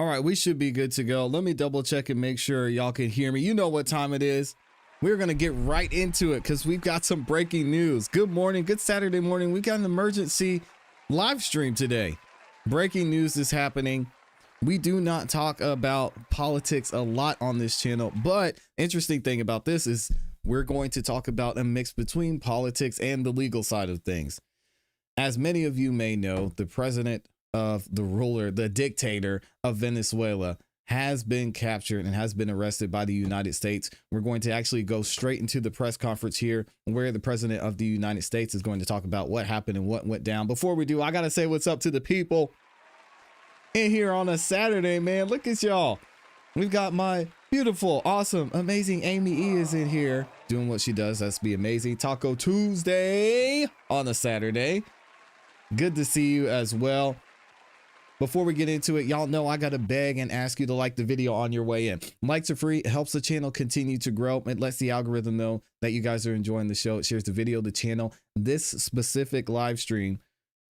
All right, we should be good to go. Let me double check and make sure y'all can hear me. You know what time it is. We're going to get right into it because we've got some breaking news. Good morning. Good Saturday morning. We got an emergency live stream today. Breaking news is happening. We do not talk about politics a lot on this channel, but interesting thing about this is we're going to talk about a mix between politics and the legal side of things. As many of you may know, the president of the ruler, the dictator of Venezuela, has been captured and has been arrested by the United States. We're going to actually go straight into the press conference here where the president of the United States is going to talk about what happened and what went down. Before we do, I got to say what's up to the people in here on a Saturday, man. Look at y'all. We've got my beautiful, awesome, amazing Amy E is in here doing what she does. That's be amazing. Taco Tuesday on a Saturday. Good to see you as well. Before we get into it, y'all know I got to beg and ask you to like the video on your way in. Likes are free. It helps the channel continue to grow. It lets the algorithm know that you guys are enjoying the show. It shares the video, the channel, this specific live stream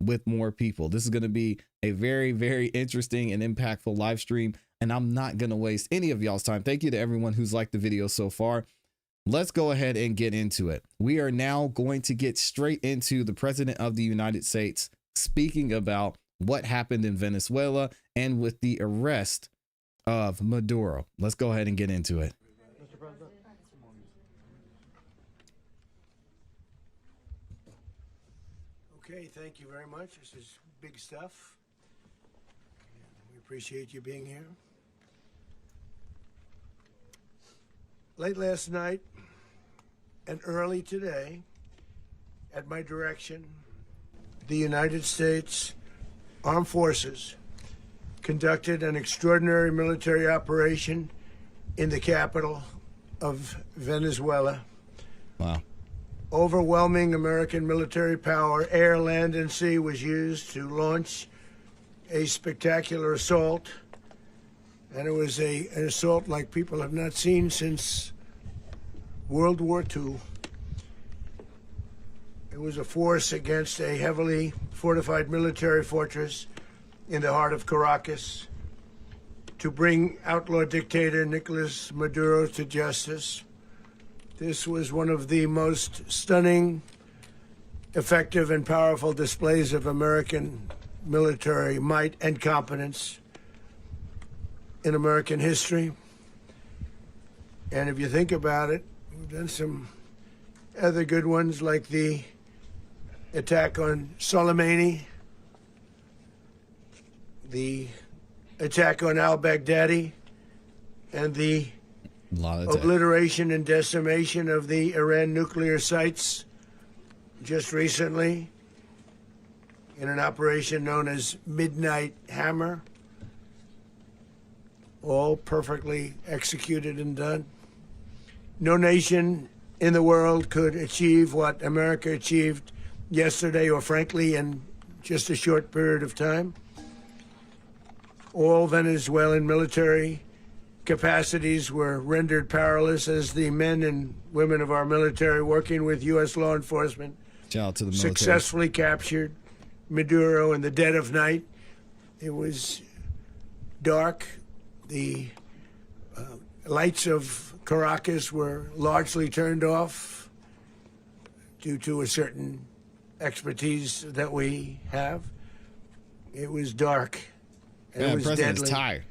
with more people. This is going to be a very, very interesting and impactful live stream, and I'm not going to waste any of y'all's time. Thank you to everyone who's liked the video so far. Let's go ahead and get into it. We are now going to get straight into the president of the United States speaking about what happened in Venezuela and with the arrest of Maduro. Let's go ahead and get into it. Mr. President. Okay, thank you very much. This is big stuff. We appreciate you being here. Late last night and early today, at my direction, the United States Armed Forces conducted an extraordinary military operation in the capital of Venezuela. Wow. Overwhelming American military power, air, land, and sea, was used to launch a spectacular assault. And it was an assault like people have not seen since World War II. It was a force against a heavily fortified military fortress in the heart of Caracas to bring outlaw dictator Nicolas Maduro to justice. This was one of the most stunning, effective, and powerful displays of American military might and competence in American history. And if you think about it, we've done some other good ones, like the attack on Soleimani, the attack on al-Baghdadi, and the obliteration and decimation of the Iran nuclear sites just recently in an operation known as Midnight Hammer. All perfectly executed and done. No nation in the world could achieve what America achieved yesterday, or frankly, in just a short period of time. All Venezuelan military capacities were rendered powerless as the men and women of our military, working with U.S. law enforcement, Shout out to the military, successfully captured Maduro in the dead of night. It was dark. The lights of Caracas were largely turned off due to a certain expertise that we have. It was dark, and it was the president's deadly. tired.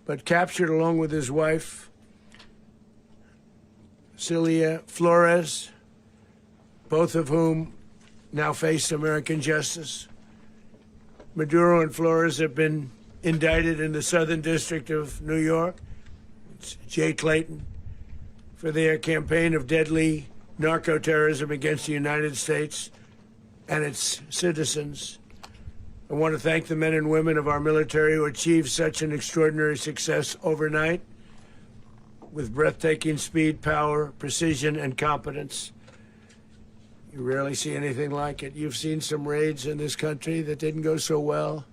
But captured along with his wife, Celia Flores, both of whom now face American justice. Maduro and Flores have been indicted in the Southern District of New York, it's Jay Clayton, for their campaign of deadly narco-terrorism against the United States and its citizens. I want to thank the men and women of our military who achieved such an extraordinary success overnight with breathtaking speed, power, precision, and competence. You rarely see anything like it. You've seen some raids in this country that didn't go so well.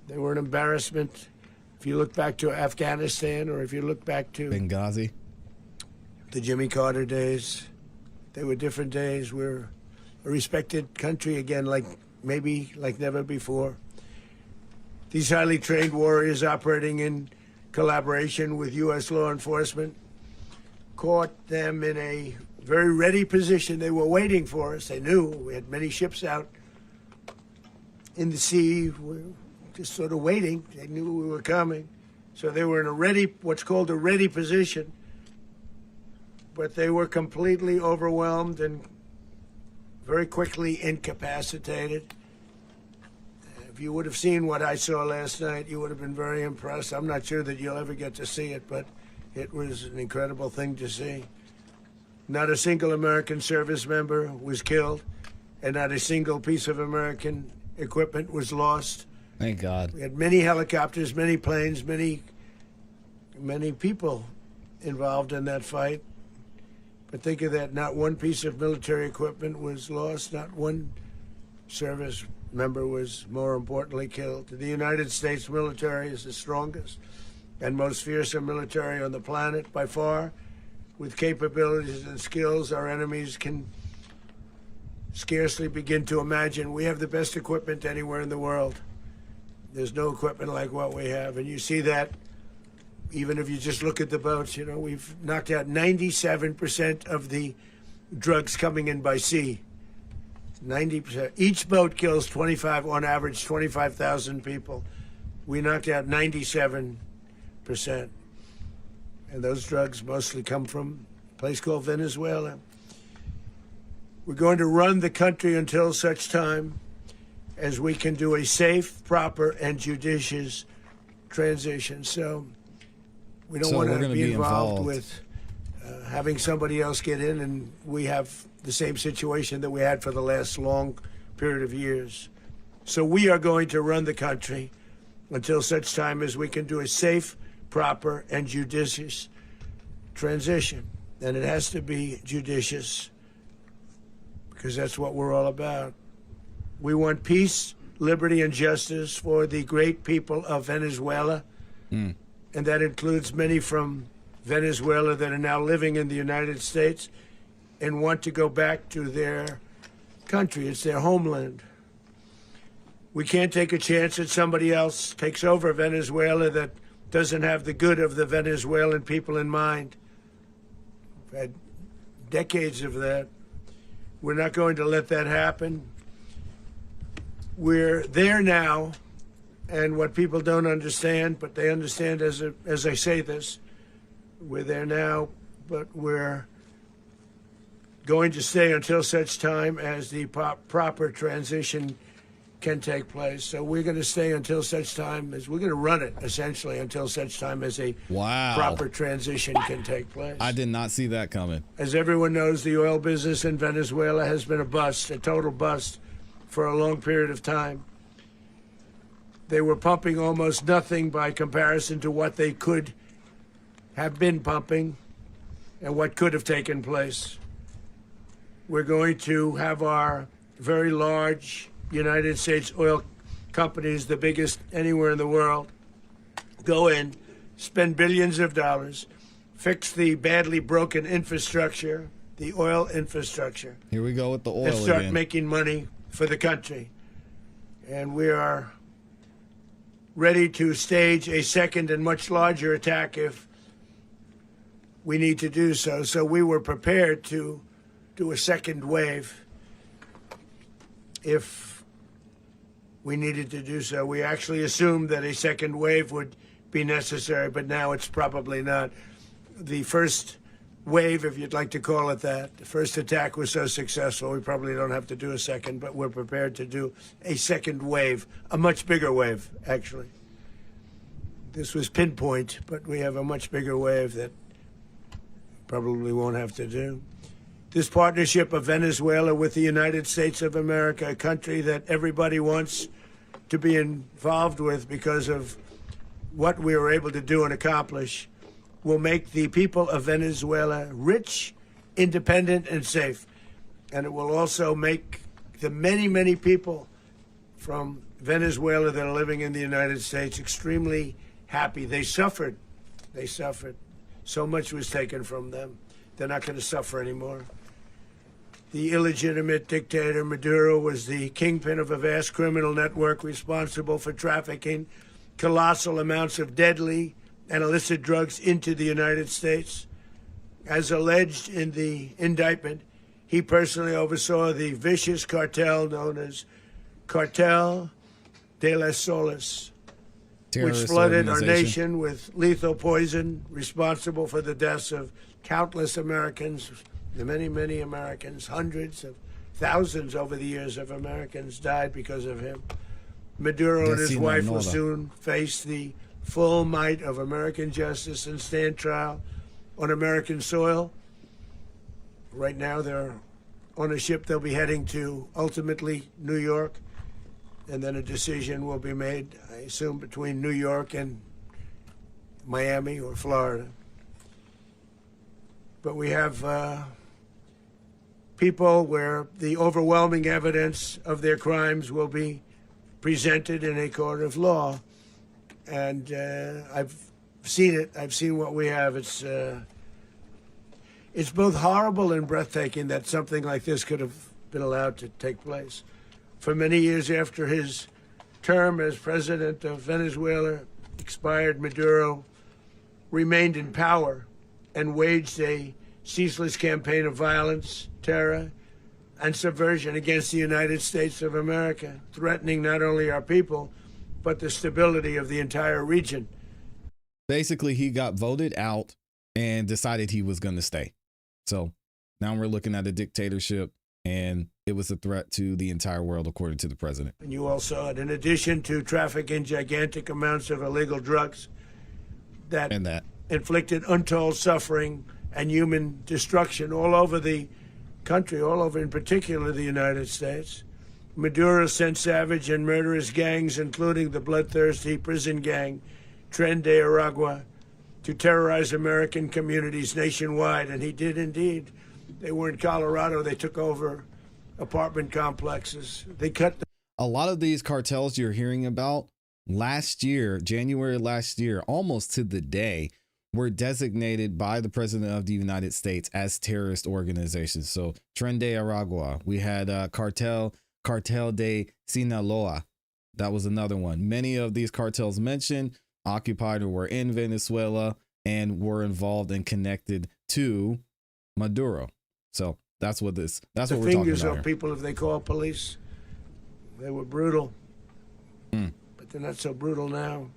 They were an embarrassment. If you look back to Afghanistan, or if you look back to Benghazi, the Jimmy Carter days, they were different days. We're a respected country again, like maybe like never before. These highly trained warriors operating in collaboration with U.S. law enforcement caught them in a very ready position. They were waiting for us. They knew we had many ships out in the sea, just sort of waiting. They knew we were coming. So they were in a ready, what's called a ready position. But they were completely overwhelmed and very quickly incapacitated. If you would have seen what I saw last night, you would have been very impressed. I'm not sure that you'll ever get to see it, but it was an incredible thing to see. Not a single American service member was killed, and not a single piece of American equipment was lost. Thank God. We had many helicopters, many planes, many people involved in that fight. But think of that, not one piece of military equipment was lost, not one service member was, more importantly, killed. The United States military is the strongest and most fearsome military on the planet by far. With capabilities and skills our enemies can scarcely begin to imagine. We have the best equipment anywhere in the world. There's no equipment like what we have, and you see that even if you just look at the boats. You know, we've knocked out 97% of the drugs coming in by sea. 90%. Each boat kills on average 25,000 people. We knocked out 97%. And those drugs mostly come from a place called Venezuela. We're going to run the country until such time as we can do a safe, proper, and judicious transition. So we don't want to be involved with having somebody else get in, and we have the same situation that we had for the last long period of years. So we are going to run the country until such time as we can do a safe, proper, and judicious transition. And it has to be judicious because that's what we're all about. We want peace, liberty, and justice for the great people of Venezuela. And that includes many from Venezuela that are now living in the United States and want to go back to their country. It's their homeland. We can't take a chance that somebody else takes over Venezuela that doesn't have the good of the Venezuelan people in mind. We've had decades of that. We're not going to let that happen. We're there now, and what people don't understand, but they understand as I say this, we're there now, but we're going to stay until such time as the proper transition can take place. So we're going to stay until such time as we're going to run it, essentially, until such time as a proper transition can take place. I did not see that coming. As everyone knows, the oil business in Venezuela has been a bust, a total bust, for a long period of time. They were pumping almost nothing by comparison to what they could have been pumping and what could have taken place. We're going to have our very large United States oil companies, the biggest anywhere in the world, go in, spend billions of dollars, fix the badly broken infrastructure, the oil infrastructure. Here we go with the oil and start again. Making money for the country. And we are ready to stage a second and much larger attack if we need to do so. So we were prepared to do a second wave if we needed to do so. We actually assumed that a second wave would be necessary, but now it's probably not. The first wave, if you'd like to call it that, the first attack was so successful, we probably don't have to do a second, but we're prepared to do a second wave, a much bigger wave, actually. This was pinpoint, but we have a much bigger wave that probably won't have to do. This partnership of Venezuela with the United States of America, a country that everybody wants to be involved with because of what we were able to do and accomplish, will make the people of Venezuela rich, independent, and safe. And it will also make the many, many people from Venezuela that are living in the United States extremely happy. They suffered. They suffered. So much was taken from them. They're not going to suffer anymore. the illegitimate dictator Maduro was the kingpin of a vast criminal network responsible for trafficking colossal amounts of deadly and illicit drugs into the United States. As alleged in the indictment, he personally oversaw the vicious cartel known as Cartel de las Solas, which flooded our nation with lethal poison, responsible for the deaths of countless Americans, many, many Americans. Hundreds of thousands over the years of Americans died because of him. Maduro and his wife will soon face the full might of American justice and stand trial on American soil. Right now, they're on a ship. They'll be heading to, ultimately, New York. And then a decision will be made, I assume, between New York and Miami or Florida. But we have people where the overwhelming evidence of their crimes will be presented in a court of law. And I've seen it. I've seen what we have. It's both horrible and breathtaking that something like this could have been allowed to take place. For many years after his term as president of Venezuela expired, Maduro remained in power and waged a ceaseless campaign of violence, terror, and subversion against the United States of America, threatening not only our people, but the stability of the entire region. Basically, he got voted out and decided he was going to stay. So now we're looking at a dictatorship, and it was a threat to the entire world, according to the president. And you all saw it. In addition to trafficking gigantic amounts of illegal drugs that inflicted untold suffering and human destruction all over the country, all over, in particular, the United States, Maduro sent savage and murderous gangs, including the bloodthirsty prison gang, Tren de Aragua, to terrorize American communities nationwide. And he did indeed. They were in Colorado. They took over apartment complexes. They cut a lot of these cartels you're hearing about last year, January last year, almost to the day, were designated by the president of the United States as terrorist organizations. So Tren de Aragua, we had Cartel de Sinaloa. That was another one. Many of these cartels mentioned occupied or were in Venezuela and were involved and connected to Maduro. So that's what we're talking about. The fingers of people, if they call police, they were brutal, but they're not so brutal now.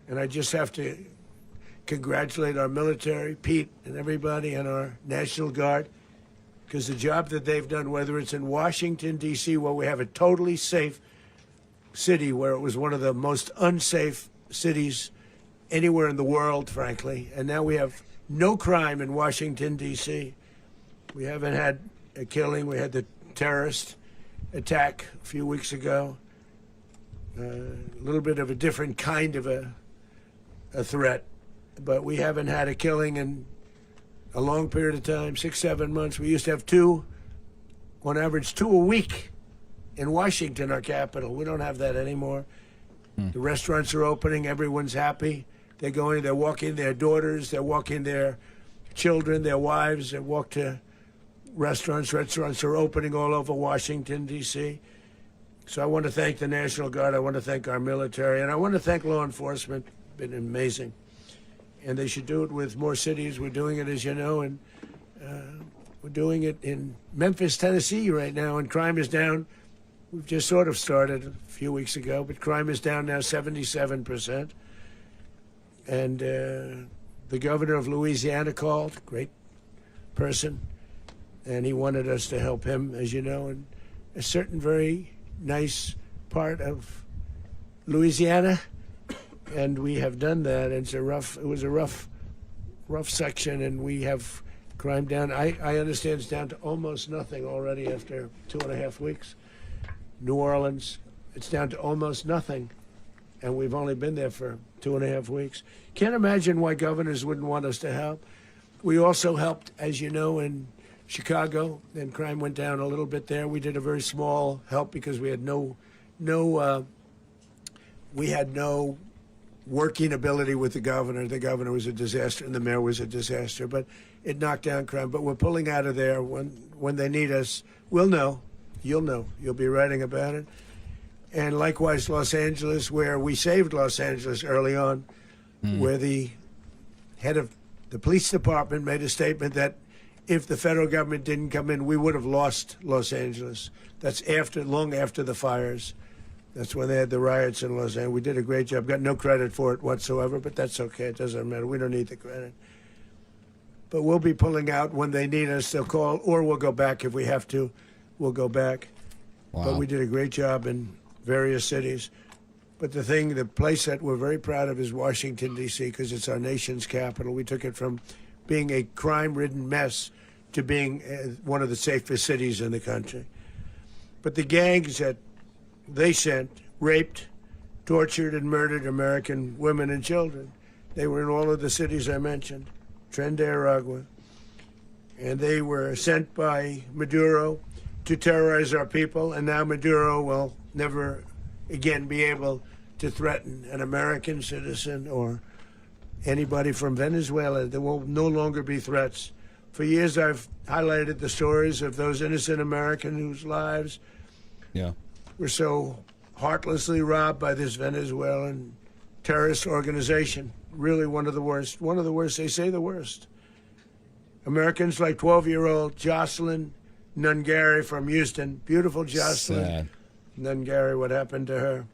And I just have to congratulate our military, Pete and everybody, and our National Guard, because the job that they've done, whether it's in Washington, D.C., where we have a totally safe city, where it was one of the most unsafe cities anywhere in the world, frankly, and now we have no crime in Washington, D.C. We haven't had a killing. We had the terrorist attack a few weeks ago. A little bit of a different kind of a threat, but we haven't had a killing in a long period of time, 6-7 months. We used to have two, on average, 2 a week in Washington, our capital. We don't have that anymore. The restaurants are opening. Everyone's happy. They're going, they're walking their daughters, they're walking their children, their wives. They walk to restaurants. Restaurants are opening all over Washington, D.C. So I want to thank the National Guard. I want to thank our military. And I want to thank law enforcement. Been amazing. And they should do it with more cities. We're doing it, as you know, and we're doing it in Memphis, Tennessee right now, and crime is down. We've just sort of started a few weeks ago, but crime is down now 77%. And the governor of Louisiana called, great person, and he wanted us to help him, as you know, in a certain very nice part of Louisiana. And we have done that. It was a rough section, and we have crime down. I understand it's down to almost nothing already after 2.5 weeks. New Orleans, it's down to almost nothing, and we've only been there for 2.5 weeks. Can't imagine why governors wouldn't want us to help. We also helped, as you know, in Chicago, and crime went down a little bit there. We did a very small help because we had no working ability with the governor. The governor was a disaster and the mayor was a disaster, but it knocked down crime. But we're pulling out of there. When they need us, we'll know. You'll know. You'll be writing about it. And likewise, Los Angeles, where we saved Los Angeles early on, where the head of the police department made a statement that if the federal government didn't come in, we would have lost Los Angeles. That's long after the fires. That's when they had the riots in Los Angeles. We did a great job. Got no credit for it whatsoever, but that's okay. It doesn't matter. We don't need the credit. But we'll be pulling out when they need us. They'll call, or we'll go back if we have to. We'll go back. Wow. But we did a great job in various cities. But the place that we're very proud of is Washington, D.C., because it's our nation's capital. We took it from being a crime-ridden mess to being one of the safest cities in the country. But the gangs that they sent raped, tortured, and murdered American women and children. They were in all of the cities I mentioned, Tren de Aragua. And they were sent by Maduro to terrorize our people, and now Maduro will never again be able to threaten an American citizen or anybody from Venezuela. There will no longer be threats. For years, I've highlighted the stories of those innocent Americans whose lives were so heartlessly robbed by this Venezuelan terrorist organization. Really one of the worst. One of the worst. They say the worst. Americans like 12-year-old Jocelyn Nungary from Houston. Beautiful Jocelyn. Sad. Nungary, what happened to her?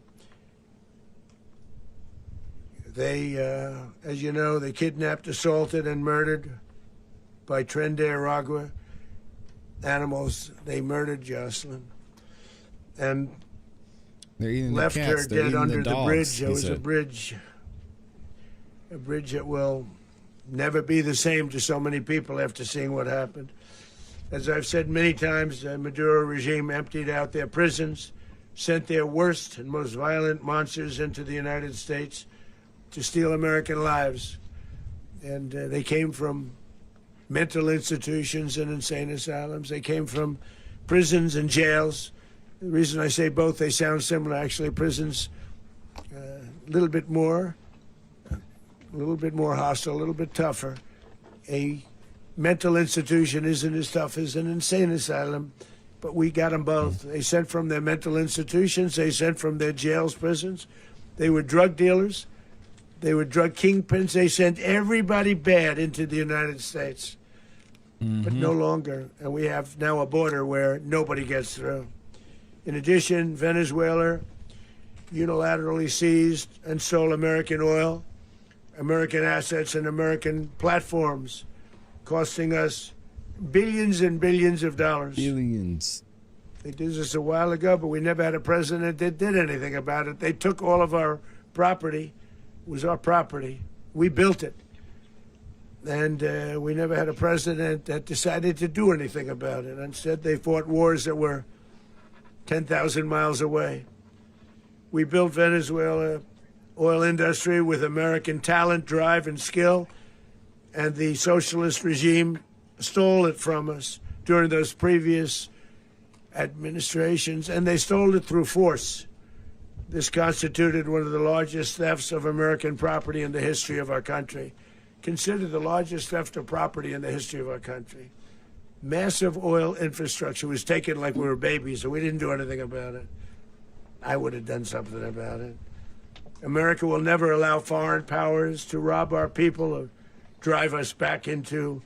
They, as you know, they kidnapped, assaulted, and murdered by Tren de Aragua animals. They murdered Jocelyn and They're eating left the her cats. They're dead eating under the the dogs, bridge. There he was a said. bridge that will never be the same to so many people after seeing what happened. As I've said many times, the Maduro regime emptied out their prisons, sent their worst and most violent monsters into the United States to steal American lives. And they came from mental institutions and insane asylums. They came from prisons and jails. The reason I say both, they sound similar. Actually, prisons a little bit more hostile, a little bit tougher. A mental institution isn't as tough as an insane asylum, but we got them both. They sent from their mental institutions. They sent from their jails, prisons. They were drug dealers. They were drug kingpins. They sent everybody bad into the United States, but no longer. And we have now a border where nobody gets through. In addition, Venezuela unilaterally seized and stole American oil, American assets, and American platforms, costing us billions and billions of dollars. Billions. They did this a while ago, but we never had a president that did anything about it. They took all of our property. It was our property. We built it. And we never had a president that decided to do anything about it. Instead, they fought wars that were 10,000 miles away. We built Venezuela oil industry with American talent, drive, and skill, and the socialist regime stole it from us during those previous administrations, and they stole it through force. This constituted one of the largest thefts of American property in the history of our country. Considered the largest theft of property in the history of our country. Massive oil infrastructure was taken like we were babies, and we didn't do anything about it. I would have done something about it. America will never allow foreign powers to rob our people or drive us back into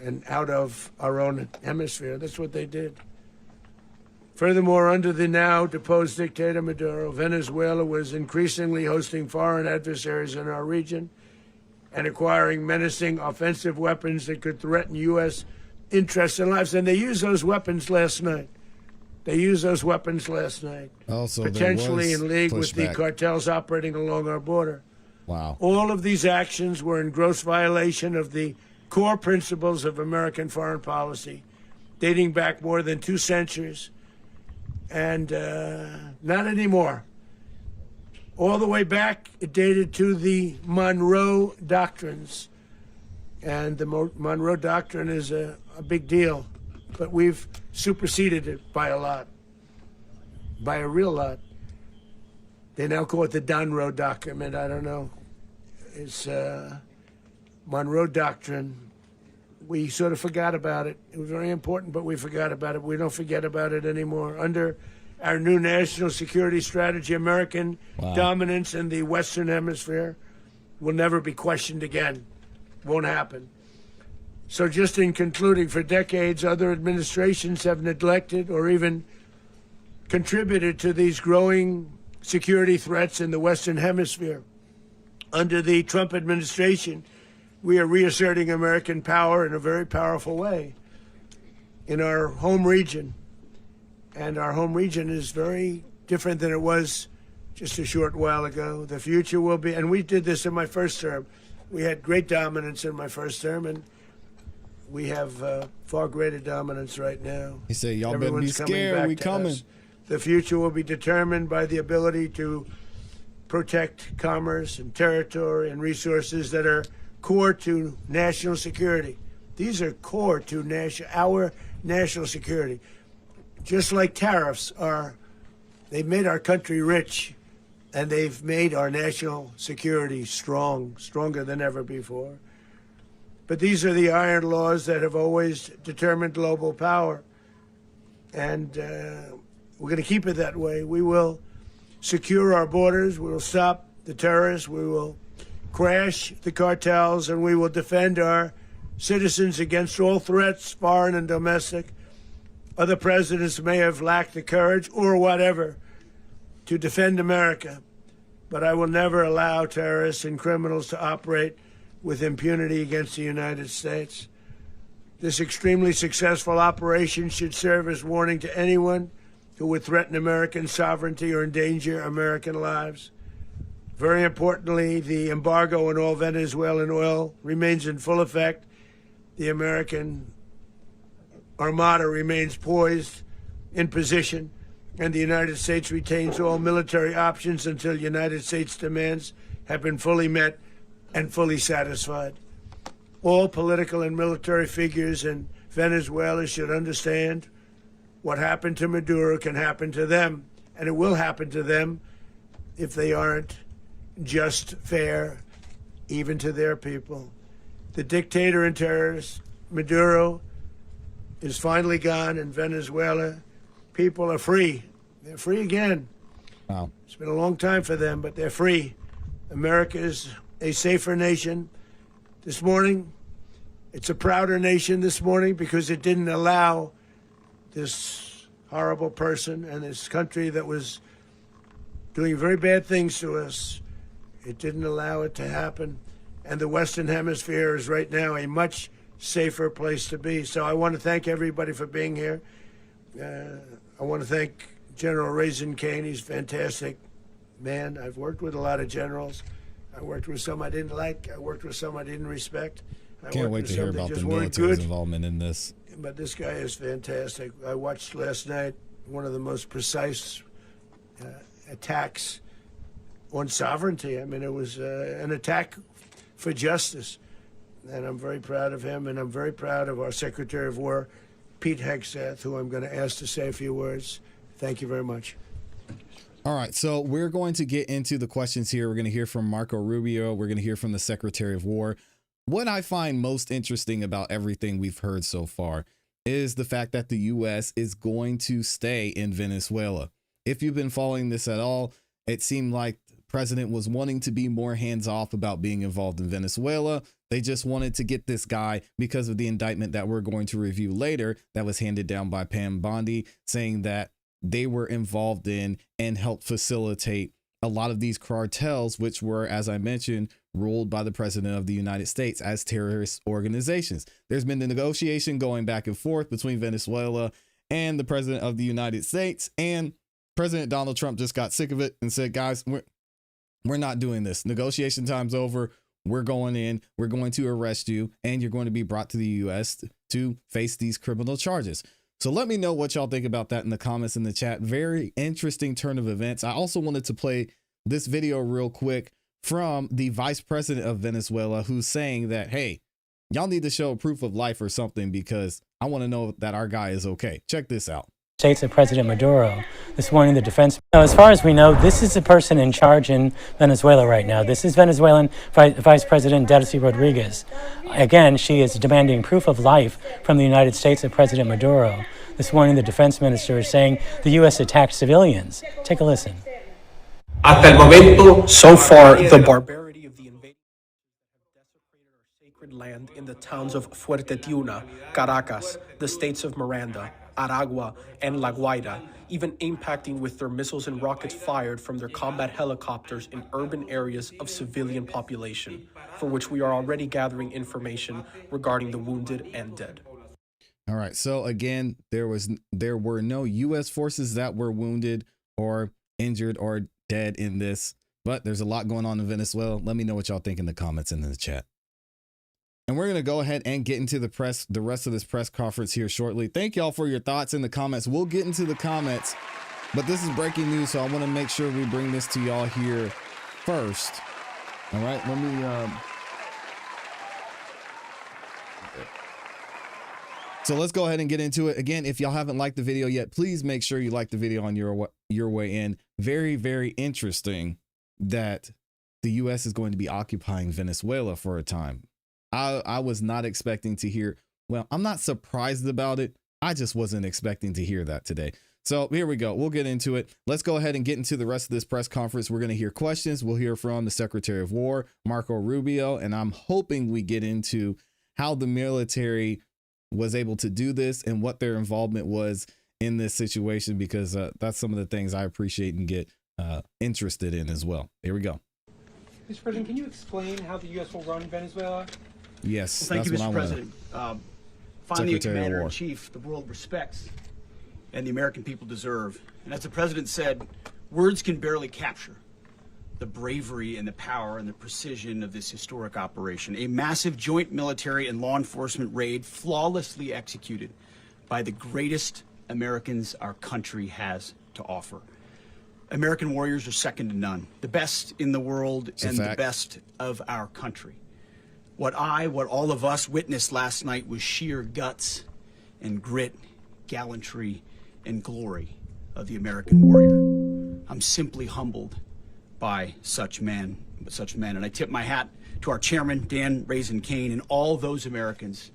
and out of our own hemisphere. That's what they did. Furthermore, under the now deposed dictator Maduro, Venezuela was increasingly hosting foreign adversaries in our region and acquiring menacing offensive weapons that could threaten U.S. interests and lives. And they used those weapons last night. Also, potentially in league with the cartels operating along our border. Wow. All of these actions were in gross violation of the core principles of American foreign policy, dating back more than 2 centuries. And not anymore. All the way back, it dated to the Monroe Doctrines. And the Monroe Doctrine is a big deal. But we've superseded it by a lot, by a real lot. They now call it the Monroe Document. I don't know. It's Monroe Doctrine. We sort of forgot about it. It was very important, but we forgot about it. We don't forget about it anymore. Under our new national security strategy, American dominance in the Western Hemisphere will never be questioned again. Won't happen. So just in concluding, for decades, other administrations have neglected or even contributed to these growing security threats in the Western Hemisphere. Under the Trump administration, we are reasserting American power in a very powerful way in our home region. And our home region is very different than it was just a short while ago. The future will be, and we did this in my first term. We had great dominance in my first term, and we have far greater dominance right now. He said, y'all better be scared, we coming. The future will be determined by the ability to protect commerce and territory and resources that are core to national security. These are core to our national security. Just like tariffs are, they've made our country rich, and they've made our national security strong, stronger than ever before. But these are the iron laws that have always determined global power. And we're going to keep it that way. We will secure our borders. We will stop the terrorists. We will crash the cartels, and we will defend our citizens against all threats, foreign and domestic. Other presidents may have lacked the courage or whatever to defend America, but I will never allow terrorists and criminals to operate with impunity against the United States. This extremely successful operation should serve as warning to anyone who would threaten American sovereignty or endanger American lives. Very importantly, the embargo on all Venezuelan oil remains in full effect. The American Armada remains poised in position, and the United States retains all military options until United States demands have been fully met and fully satisfied. All political and military figures in Venezuela should understand what happened to Maduro can happen to them, and it will happen to them if they aren't just fair, even to their people. The dictator and terrorist, Maduro, is finally gone in Venezuela. People are free. They're free again. Wow. It's been a long time for them, but they're free. America is a safer nation. This morning, it's a prouder nation this morning because it didn't allow this horrible person and this country that was doing very bad things to us. It didn't allow it to happen. And the Western Hemisphere is right now a much safer place to be. So I want to thank everybody for being here. I want to thank General Raisin Kane. He's a fantastic man. I've worked with a lot of generals. I worked with some I didn't like. I worked with some I didn't respect. Can't wait to hear about the military's involvement in this. But this guy is fantastic. I watched last night one of the most precise attacks on sovereignty. I mean, it was an attack for justice. And I'm very proud of him, and I'm very proud of our Secretary of War, Pete Hegseth, who I'm going to ask to say a few words. Thank you very much. All right, so we're going to get into the questions here. We're going to hear from Marco Rubio. We're going to hear from the Secretary of War. What I find most interesting about everything we've heard so far is the fact that the U.S. is going to stay in Venezuela. If you've been following this at all, it seemed like the president was wanting to be more hands-off about being involved in Venezuela. They just wanted to get this guy because of the indictment that we're going to review later that was handed down by Pam Bondi, saying that they were involved in and helped facilitate a lot of these cartels, which were, as I mentioned, ruled by the president of the United States as terrorist organizations. There's been the negotiation going back and forth between Venezuela and the president of the United States, and President Donald Trump just got sick of it and said, guys, we're not doing this. Negotiation time's over. We're going in. We're going to arrest you, and you're going to be brought to the U.S. to face these criminal charges. So let me know what y'all think about that in the comments in the chat. Very interesting turn of events. I also wanted to play this video real quick from the vice president of Venezuela, who's saying that, hey, y'all need to show proof of life or something because I want to know that our guy is okay. Check this out. States of President Maduro. This morning, the defense. Now, as far as we know, this is the person in charge in Venezuela right now. This is Venezuelan Vice President Delcy Rodriguez. Again, she is demanding proof of life from the United States of President Maduro. This morning, the defense minister is saying the U.S. attacked civilians. Take a listen. So far, the barbarity of the invasion have desecrated our sacred land in the towns of Fuerte Tiuna, Caracas, the states of Miranda, Aragua, and La Guaira, even impacting with their missiles and rockets fired from their combat helicopters in urban areas of civilian population, for which we are already gathering information regarding the wounded and dead. All right. So again, there were no U.S. forces that were wounded or injured or dead in this, but there's a lot going on in Venezuela. Let me know what y'all think in the comments and in the chat. And we're going to go ahead and get into the rest of this press conference here shortly. Thank y'all for your thoughts in the comments. We'll get into the comments, but this is breaking news, so I want to make sure we bring this to y'all here first. All right, let me so let's go ahead and get into it. Again, if y'all haven't liked the video yet, please make sure you like the video on your way in. Very, very interesting that the U.S. is going to be occupying Venezuela for a time. I was not expecting to hear, well, I'm not surprised about it. I just wasn't expecting to hear that today. So here we go. We'll get into it. Let's go ahead and get into the rest of this press conference. We're going to hear questions. We'll hear from the Secretary of War, Marco Rubio, and I'm hoping we get into how the military was able to do this and what their involvement was in this situation, because that's some of the things I appreciate and get interested in as well. Here we go. Mr. President, can you explain how the U.S. will run Venezuela? Yes, well, thank you, that's Mr. what President. Finally, a commander-in-chief the world respects and the American people deserve. And as the President said, words can barely capture the bravery and the power and the precision of this historic operation. A massive joint military and law enforcement raid flawlessly executed by the greatest Americans our country has to offer. American warriors are second to none, the best in the world and the best of our country. What all of us witnessed last night was sheer guts and grit, gallantry and glory of the American warrior. I'm simply humbled by such men. And I tip my hat to our chairman, Dan Raisin Kane, and all those Americans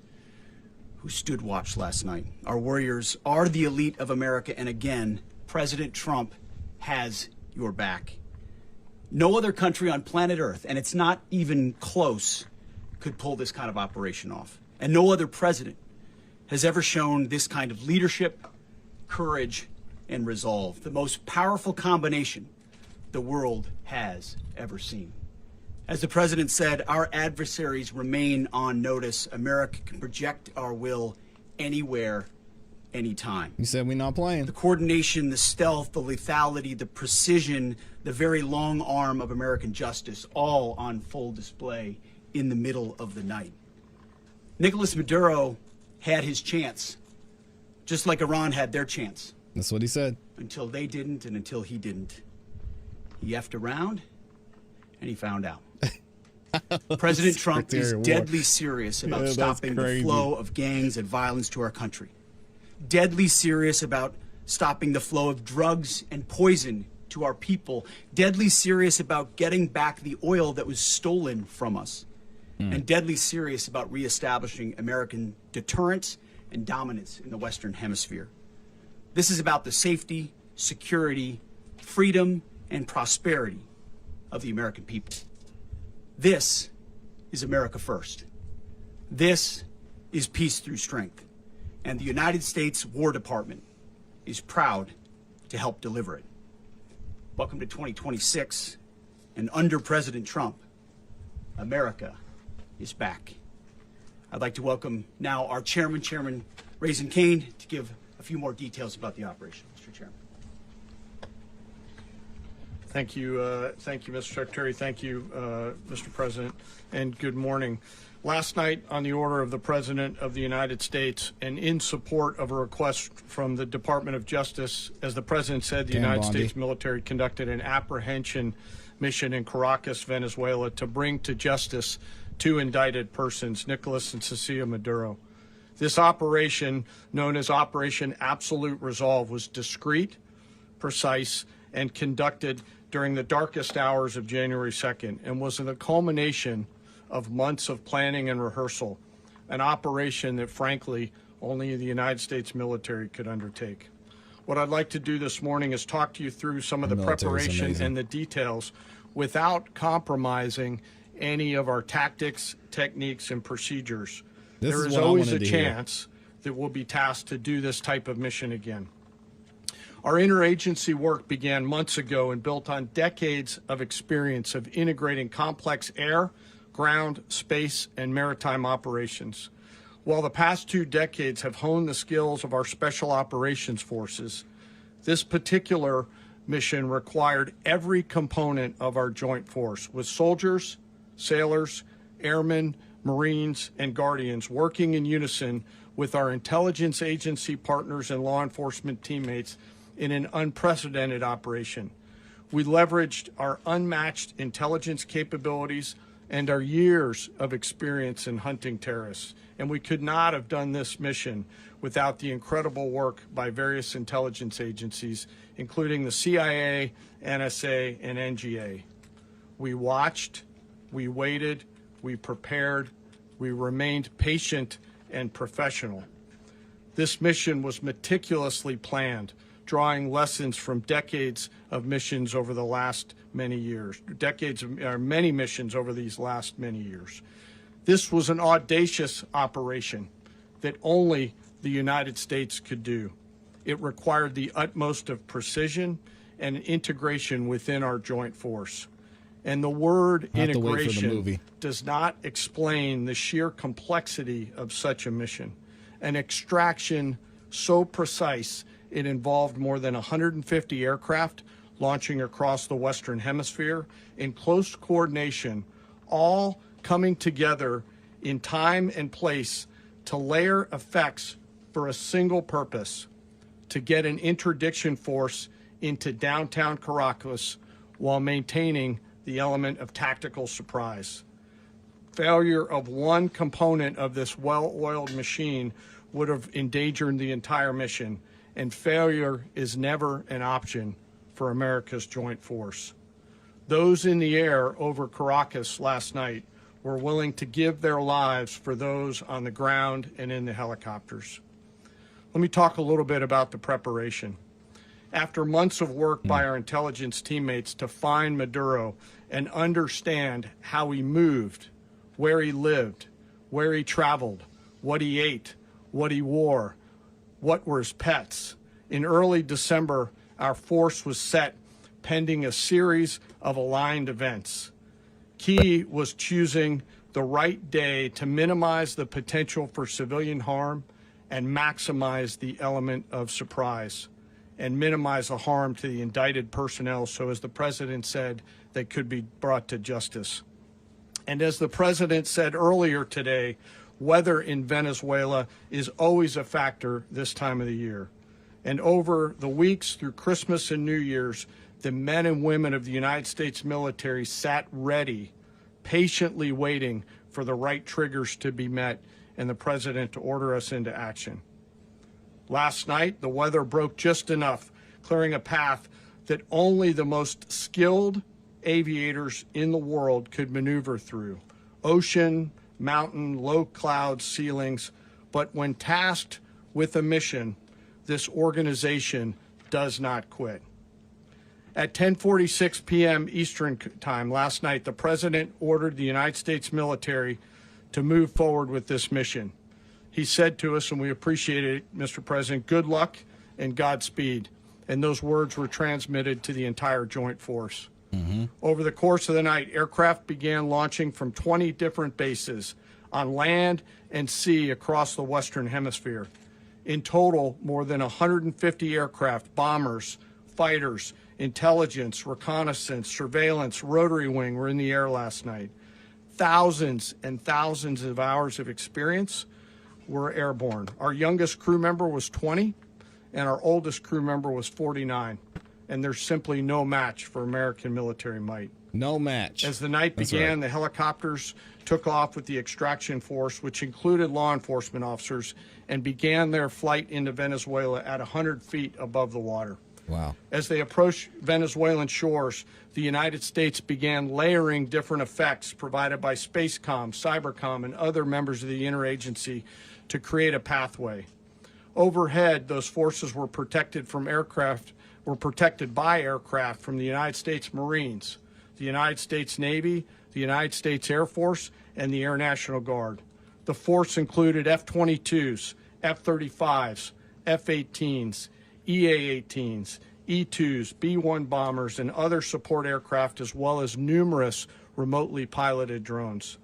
who stood watch last night. Our warriors are the elite of America, and again, President Trump has your back. No other country on planet Earth, and it's not even close, could pull this kind of operation off. And no other president has ever shown this kind of leadership, courage, and resolve. The most powerful combination the world has ever seen. As the president said, our adversaries remain on notice. America can project our will anywhere, anytime. He said we're not playing. The coordination, the stealth, the lethality, the precision, the very long arm of American justice, all on full display in the middle of the night. Nicolas Maduro had his chance, just like Iran had their chance. That's what he said. Until they didn't, and until he didn't. He effed around, and he found out. President Trump is deadly serious about stopping the flow of gangs and violence to our country. Deadly serious about stopping the flow of drugs and poison to our people. Deadly serious about getting back the oil that was stolen from us. And deadly serious about reestablishing American deterrence and dominance in the Western Hemisphere. This is about the safety, security, freedom, and prosperity of the American people. This is America first. This is peace through strength. And the United States War Department is proud to help deliver it. Welcome to 2026, and under President Trump, America is back. I'd like to welcome now our chairman, Chairman Raisin Kane, to give a few more details about the operation. Mr. Chairman. Thank you, Mr. Secretary. Thank you, Mr. President, and good morning. Last night, on the order of the President of the United States and in support of a request from the Department of Justice, as the President said, the United States military conducted an apprehension mission in Caracas, Venezuela, to bring to justice two indicted persons, Nicolas and Cecilia Maduro. This operation, known as Operation Absolute Resolve, was discreet, precise, and conducted during the darkest hours of January 2nd and was the culmination of months of planning and rehearsal, an operation that, frankly, only the United States military could undertake. What I'd like to do this morning is talk to you through some of the preparation and the details without compromising any of our tactics, techniques, and procedures. There is always a chance that we'll be tasked to do this type of mission again. Our interagency work began months ago and built on decades of experience of integrating complex air, ground, space, and maritime operations. While the past 2 decades have honed the skills of our special operations forces, this particular mission required every component of our joint force, with soldiers, sailors, airmen, Marines, and Guardians working in unison with our intelligence agency partners and law enforcement teammates in an unprecedented operation. We leveraged our unmatched intelligence capabilities and our years of experience in hunting terrorists, and we could not have done this mission without the incredible work by various intelligence agencies, including the CIA, NSA, and NGA. We watched, we waited, we prepared, we remained patient and professional. This mission was meticulously planned, drawing lessons from decades of missions over the last many years, many missions over these last many years. This was an audacious operation that only the United States could do. It required the utmost of precision and integration within our joint force. And the word integration does not explain the sheer complexity of such a mission. An extraction so precise it involved more than 150 aircraft launching across the Western Hemisphere in close coordination, all coming together in time and place to layer effects for a single purpose: to get an interdiction force into downtown Caracas while maintaining the element of tactical surprise. Failure of one component of this well-oiled machine would have endangered the entire mission, and failure is never an option for America's joint force. Those in the air over Caracas last night were willing to give their lives for those on the ground and in the helicopters. Let me talk a little bit about the preparation. After months of work by our intelligence teammates to find Maduro and understand how he moved, where he lived, where he traveled, what he ate, what he wore, what were his pets, in early December, our force was set pending a series of aligned events. Key was choosing the right day to minimize the potential for civilian harm and maximize the element of surprise, and minimize the harm to the indicted personnel, so as the president said, they could be brought to justice. And as the president said earlier today, weather in Venezuela is always a factor this time of the year. And over the weeks through Christmas and New Year's, the men and women of the United States military sat ready, patiently waiting for the right triggers to be met and the president to order us into action. Last night, the weather broke just enough, clearing a path that only the most skilled aviators in the world could maneuver through. Ocean, mountain, low cloud ceilings, but when tasked with a mission, this organization does not quit. At 10:46 p.m. Eastern Time last night, the president ordered the United States military to move forward with this mission. He said to us, and we appreciate it, Mr. President, good luck and Godspeed. And those words were transmitted to the entire joint force. Over the course of the night, aircraft began launching from 20 different bases on land and sea across the Western Hemisphere. In total, more than 150 aircraft, bombers, fighters, intelligence, reconnaissance, surveillance, rotary wing were in the air last night. Thousands and thousands of hours of experience were airborne. Our youngest crew member was 20, and our oldest crew member was 49. and there's simply no match for American military might. No match. As the night began, the helicopters took off with the extraction force, which included law enforcement officers, and began their flight into Venezuela at 100 feet above the water. Wow. As they approached Venezuelan shores, the United States began layering different effects provided by Spacecom, Cybercom, and other members of the interagency to create a pathway. Overhead, those forces were protected by aircraft from the United States Marines, the United States Navy, the United States Air Force, and the Air National Guard. The force included F-22s, F-35s, F-18s, EA-18s, E-2s, B-1 bombers, and other support aircraft, as well as numerous remotely piloted drones.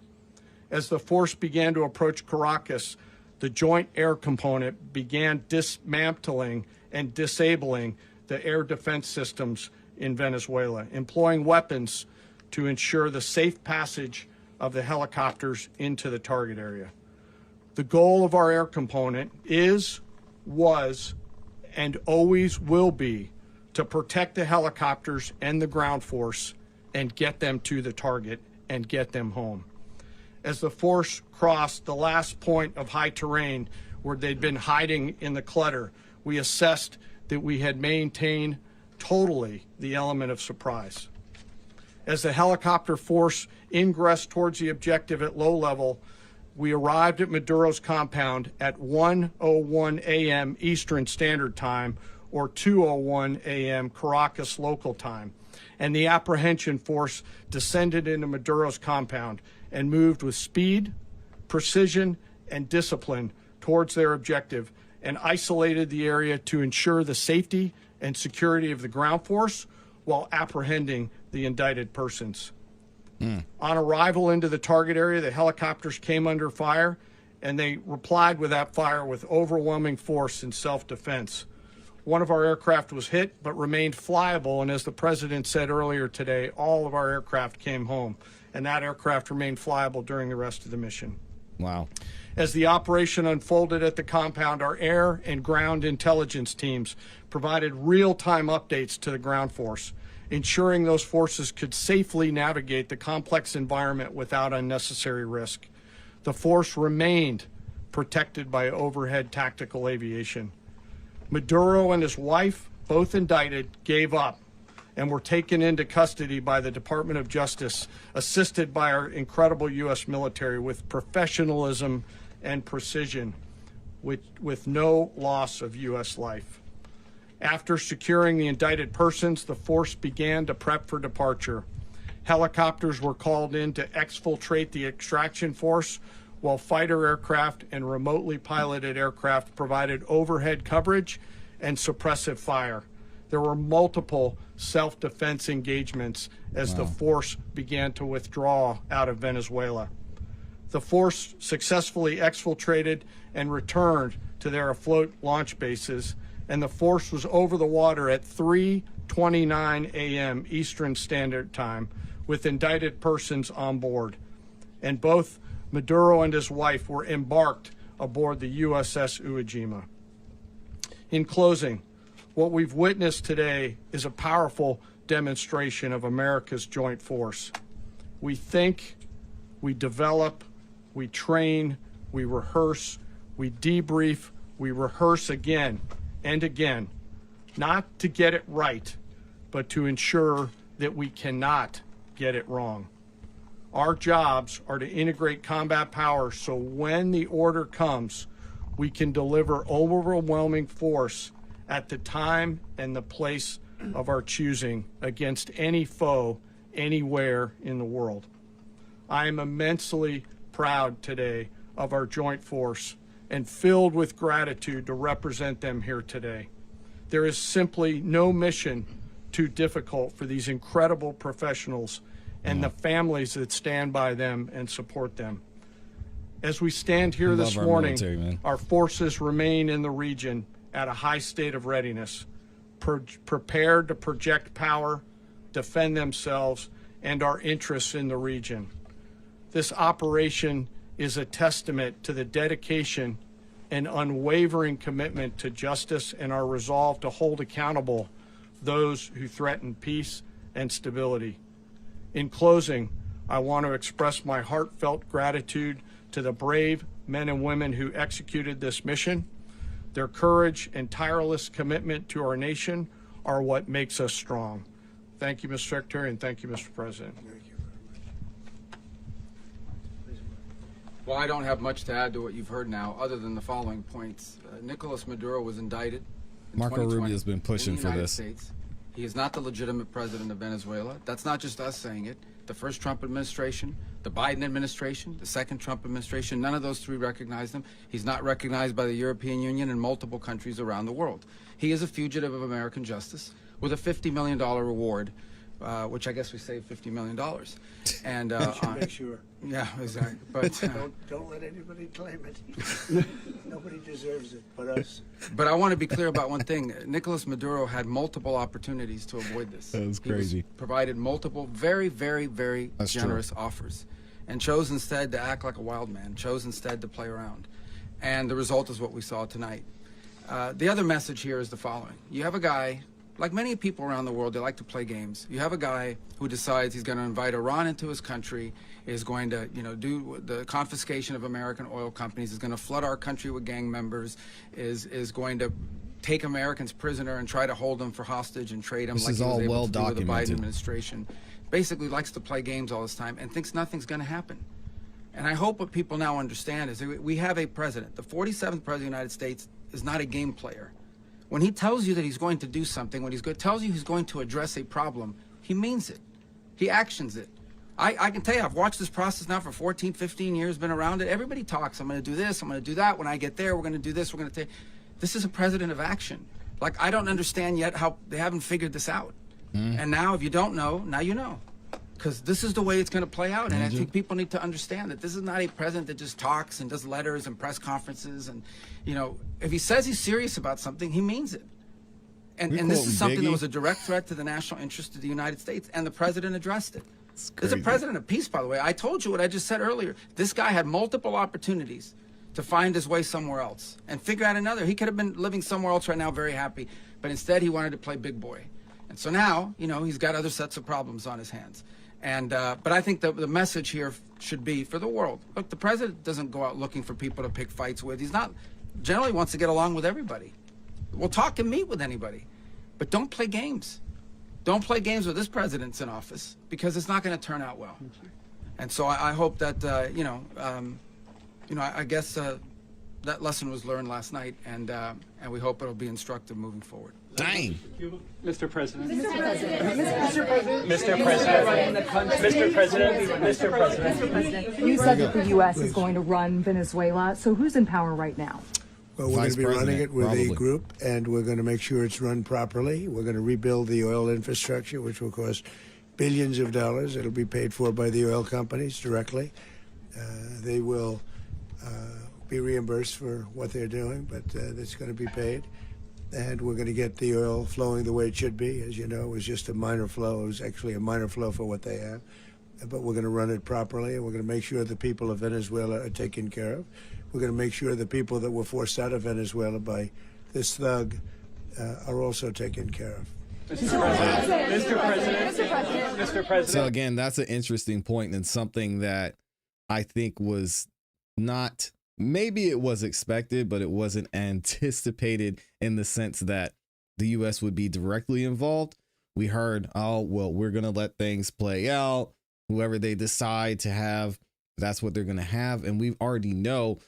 As the force began to approach Caracas, the Joint Air Component began dismantling and disabling the air defense systems in Venezuela, employing weapons to ensure the safe passage of the helicopters into the target area. The goal of our air component was, and always will be to protect the helicopters and the ground force and get them to the target and get them home. As the force crossed the last point of high terrain where they'd been hiding in the clutter, we assessed that we had maintained totally the element of surprise. As the helicopter force ingressed towards the objective at low level, we arrived at Maduro's compound at 1:01 a.m. Eastern Standard Time, or 2:01 a.m. Caracas local time, and the apprehension force descended into Maduro's compound and moved with speed, precision, and discipline towards their objective, and isolated the area to ensure the safety and security of the ground force while apprehending the indicted persons. On arrival into the target area, the helicopters came under fire, and they replied with that fire with overwhelming force in self-defense. One of our aircraft was hit but remained flyable, and as the president said earlier today, all of our aircraft came home, and that aircraft remained flyable during the rest of the mission. Wow. As the operation unfolded at the compound, our air and ground intelligence teams provided real-time updates to the ground force, ensuring those forces could safely navigate the complex environment without unnecessary risk. The force remained protected by overhead tactical aviation. Maduro and his wife, both indicted, gave up and were taken into custody by the Department of Justice, assisted by our incredible U.S. military with professionalism and precision, with no loss of U.S. life. After securing the indicted persons, the force began to prep for departure. Helicopters were called in to exfiltrate the extraction force, while fighter aircraft and remotely piloted aircraft provided overhead coverage and suppressive fire. There were multiple self-defense engagements as the force began to withdraw out of Venezuela. The force successfully exfiltrated and returned to their afloat launch bases, and the force was over the water at 3:29 a.m. Eastern Standard Time with indicted persons on board. And both Maduro and his wife were embarked aboard the USS Iwo Jima. In closing, what we've witnessed today is a powerful demonstration of America's joint force. We think, we develop, we train, we rehearse, we debrief, we rehearse again and again, not to get it right, but to ensure that we cannot get it wrong. Our jobs are to integrate combat power so when the order comes, we can deliver overwhelming force at the time and the place of our choosing against any foe anywhere in the world. I am immensely proud today of our joint force and filled with gratitude to represent them here today. There is simply no mission too difficult for these incredible professionals and the families that stand by them and support them. As we stand here this morning, our forces remain in the region at a high state of readiness, prepared to project power, defend themselves, and our interests in the region. This operation is a testament to the dedication and unwavering commitment to justice and our resolve to hold accountable those who threaten peace and stability. In closing, I want to express my heartfelt gratitude to the brave men and women who executed this mission. Their courage and tireless commitment to our nation are what makes us strong. Thank you, Mr. Secretary, and thank you, Mr. President. Well, I don't have much to add to what you've heard now, other than the following points. Nicolas Maduro was indicted in Marco 2020 Rubio has been pushing in the for United this. States. He is not the legitimate president of Venezuela. That's not just us saying it. The first Trump administration, the Biden administration, the second Trump administration, none of those three recognized him. He's not recognized by the European Union and multiple countries around the world. He is a fugitive of American justice with a $50 million reward, which I guess we saved $50 million. And Make sure. yeah, exactly. But Don't let anybody claim it. Nobody deserves it but us. But I want to be clear about one thing. Nicolas Maduro had multiple opportunities to avoid this. That was crazy. He was provided multiple very, very, very That's generous offers and chose instead to act like a wild man, chose instead to play around. And the result is what we saw tonight. The other message here is the following. You have a guy, like many people around the world, they like to play games. You have a guy who decides he's going to invite Iran into his country, is going to, do the confiscation of American oil companies, is going to flood our country with gang members, is going to take Americans prisoner and try to hold them for hostage and trade them This like is he was all able well to do with the Biden documented. administration. Basically likes to play games all this time and thinks nothing's going to happen. And I hope what people now understand is that we have a president. The 47th president of the United States is not a game player. When he tells you that he's going to do something, when tells you he's going to address a problem, he means it. He actions it. I can tell you, I've watched this process now for 14, 15 years, been around it. Everybody talks. I'm going to do this. I'm going to do that. When I get there, we're going to do this. We're going to take. This is a president of action. Like, I don't understand yet how they haven't figured this out. And now, if you don't know, now you know. Because this is the way it's going to play out. And I think people need to understand that this is not a president that just talks and does letters and press conferences. And, if he says he's serious about something, he means it. And this is something that was a direct threat to the national interest of the United States. And the president addressed it. There's a president of peace, by the way. I told you what I just said earlier. This guy had multiple opportunities to find his way somewhere else and figure out another. He could have been living somewhere else right now, very happy. But instead, he wanted to play big boy. And so now, he's got other sets of problems on his hands. And but I think the message here should be for the world. Look, the president doesn't go out looking for people to pick fights with. He's not generally wants to get along with everybody. We'll talk and meet with anybody. But don't play games. Don't play games with this president's in office, because it's not going to turn out well. And so I hope that, I guess that lesson was learned last night, and we hope it'll be instructive moving forward. Dang. Mr. President. Mr. President. Mr. President. You said that the U.S. is going to run Venezuela. So who's in power right now? Well, we're going Vice to be running President, it with probably. a group, and we're going to make sure it's run properly. We're going to rebuild the oil infrastructure, which will cost billions of dollars. It'll be paid for by the oil companies directly. They will be reimbursed for what they're doing, but it's going to be paid. And we're going to get the oil flowing the way it should be. As you know, it was just a minor flow. It was actually a minor flow for what they have. But we're going to run it properly, and we're going to make sure the people of Venezuela are taken care of. We're going to make sure the people that were forced out of Venezuela by this thug are also taken care of. Mr. President. So again, that's an interesting point and something that I think was not, maybe it was expected, but it wasn't anticipated in the sense that the U.S. would be directly involved. We heard, oh, well, we're going to let things play out. Whoever they decide to have, that's what they're going to have. And we already know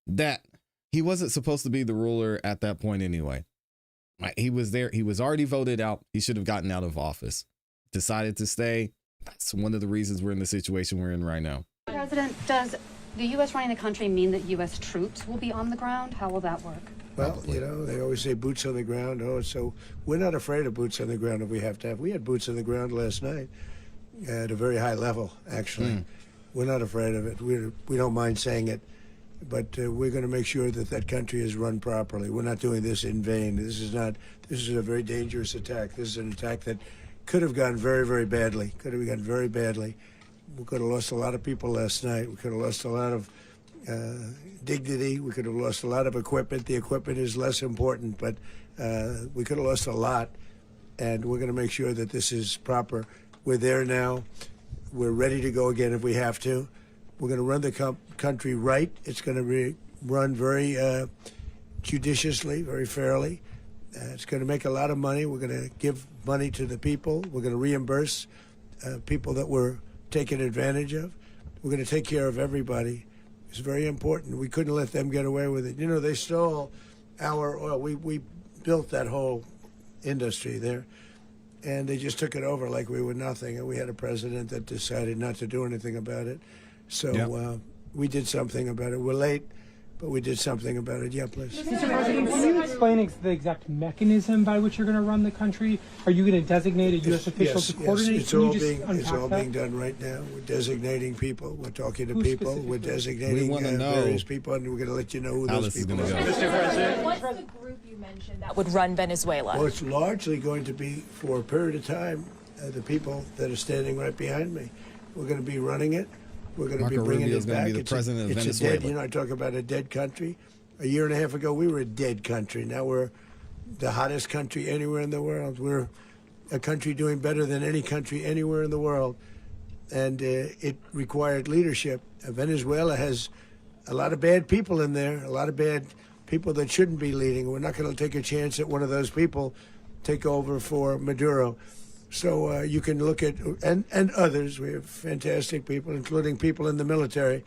that he wasn't supposed to be the ruler at that point anyway. He was there. He was already voted out. He should have gotten out of office. Decided to stay. That's one of the reasons we're in the situation we're in right now. President, does the U.S. running the country mean that U.S. troops will be on the ground? How will that work? Well, they always say boots on the ground. Oh, so we're not afraid of boots on the ground if we have to have. We had boots on the ground last night at a very high level, actually. We're not afraid of it. We don't mind saying it. But we're going to make sure that that country is run properly. We're not doing this in vain. This is a very dangerous attack. This is an attack that could have gone very, very badly. Could have gone very badly. We could have lost a lot of people last night. We could have lost a lot of dignity. We could have lost a lot of equipment. The equipment is less important, but we could have lost a lot. and we're going to make sure that this is proper. We're there now. We're ready to go again if we have to. We're going to run the country right. It's going to be run very judiciously, very fairly. It's going to make a lot of money. We're going to give money to the people. We're going to reimburse people that were taken advantage of. We're going to take care of everybody. It's very important. We couldn't let them get away with it. You know, they stole our oil. We built that whole industry there, and they just took it over like we were nothing. And we had a president that decided not to do anything about it. So we did something about it. We're late, but we did something about it. Yeah, please. Mr. President, can you explain the exact mechanism by which you're going to run the country? Are you going to designate a U.S. official to coordinate? It's all being done right now. We're designating people. We're talking to people. We're designating various people, and we're going to let you know who those people are. Mr. President, what's the group you mentioned that would run Venezuela? Well, it's largely going to be, for a period of time, the people that are standing right behind me. We're going to be running it. We're going to be bringing it back. Be the president of Venezuela. You know, I talk about a dead country. A year and a half ago, we were a dead country. Now we're the hottest country anywhere in the world. We're a country doing better than any country anywhere in the world. And it required leadership. Venezuela has a lot of bad people in there, a lot of bad people that shouldn't be leading. We're not going to take a chance that one of those people take over for Maduro. So you can look at, and others, we have fantastic people, including people in the military.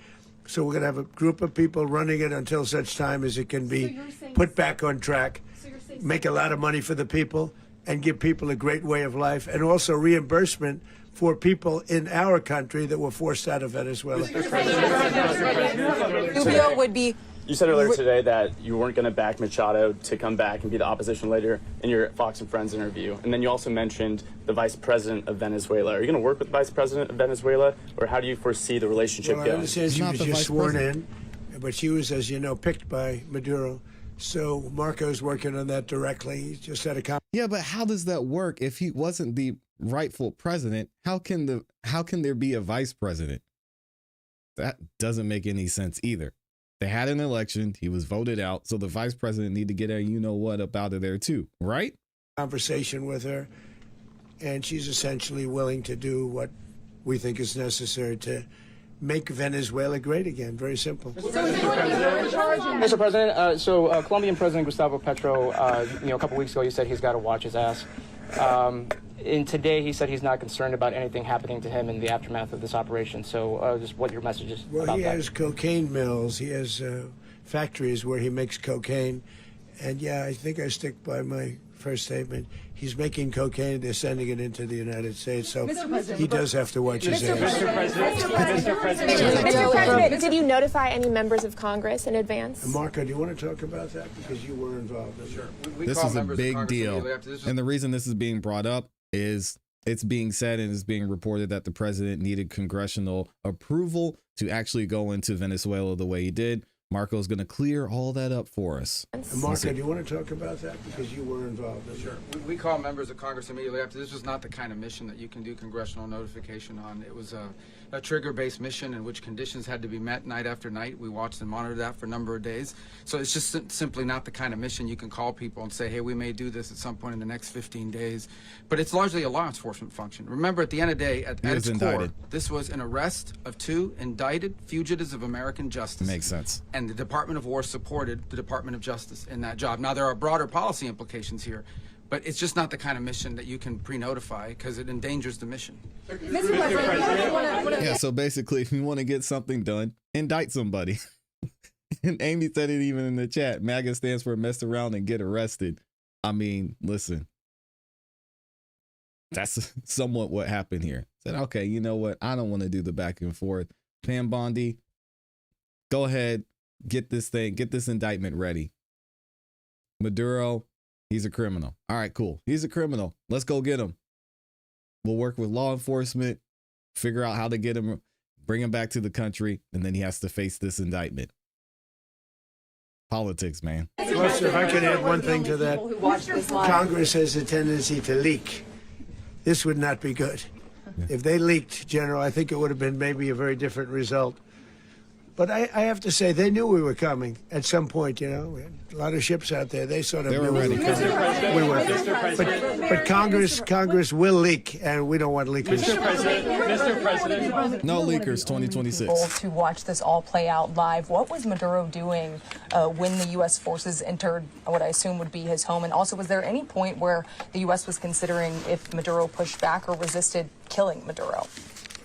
So we're going to have a group of people running it until such time as it can be put back on track, make a lot of money for the people, and give people a great way of life, and also reimbursement for people in our country that were forced out of Venezuela. Rubio would be... You said earlier today that you weren't going to back Machado to come back and be the opposition leader in your Fox and Friends interview. And then you also mentioned the vice president of Venezuela. Are you going to work with the vice president of Venezuela, or how do you foresee the relationship going? I understand she was just sworn in, but she was, as you know, picked by Maduro. So Marco's working on that directly. He just had a Yeah, but how does that work if he wasn't the rightful president? How can there be a vice president? That doesn't make any sense either. They had an election. He was voted out. So the vice president need to get a you-know-what up out of there too, right? Conversation with her, and she's essentially willing to do what we think is necessary to make Venezuela great again. Very simple. Mr. President, Colombian President Gustavo Petro, a couple weeks ago, he said he's got to watch his ass. And today he said he's not concerned about anything happening to him in the aftermath of this operation. So just what your message is about that. Well, he has cocaine mills. He has factories where he makes cocaine. And yeah, I think I stick by my first statement. He's making cocaine. They're sending it into the United States. So he does have to watch his ass. Mr. President, did you notify any members of Congress in advance? Marco, do you want to talk about that? Because you were involved. Sure. This is a big deal. And the reason this is being brought up is it's being said and it's being reported that the president needed congressional approval to actually go into Venezuela the way he did. Marco's going to clear all that up for us. Marco, do you want to talk about that? Because you were involved. Sure. We call members of Congress immediately after. This was not the kind of mission that you can do congressional notification on. It was a trigger-based mission in which conditions had to be met night after night. We watched and monitored that for a number of days. So it's just simply not the kind of mission you can call people and say, hey, we may do this at some point in the next 15 days. But it's largely a law enforcement function. Remember, at the end of the day, at its core, this was an arrest of 2 indicted fugitives of American justice. Makes sense. And the Department of War supported the Department of Justice in that job. Now, there are broader policy implications here, but it's just not the kind of mission that you can pre-notify because it endangers the mission. Yeah, so basically, if you want to get something done, indict somebody. And Amy said it even in the chat. MAGA stands for mess around and get arrested. I mean, listen, that's somewhat what happened here. Said, okay, you know what? I don't want to do the back and forth. Pam Bondi, go ahead, get this indictment ready. Maduro, he's a criminal. All right, cool. He's a criminal. Let's go get him. We'll work with law enforcement, figure out how to get him, bring him back to the country, and then he has to face this indictment. Politics, man. Plus, if I could add one thing to that, Congress has a tendency to leak. This would not be good. If they leaked, General, I think it would have been maybe a very different result. But I have to say, they knew we were coming at some point, you know. We had a lot of ships out there. They sort of knew we were coming. We were. But Congress will leak, and we don't want leakers. Mr. President. No leakers 2026. To watch this all play out live, what was Maduro doing when the U.S. forces entered what I assume would be his home? And also, was there any point where the U.S. was considering if Maduro pushed back or resisted killing Maduro?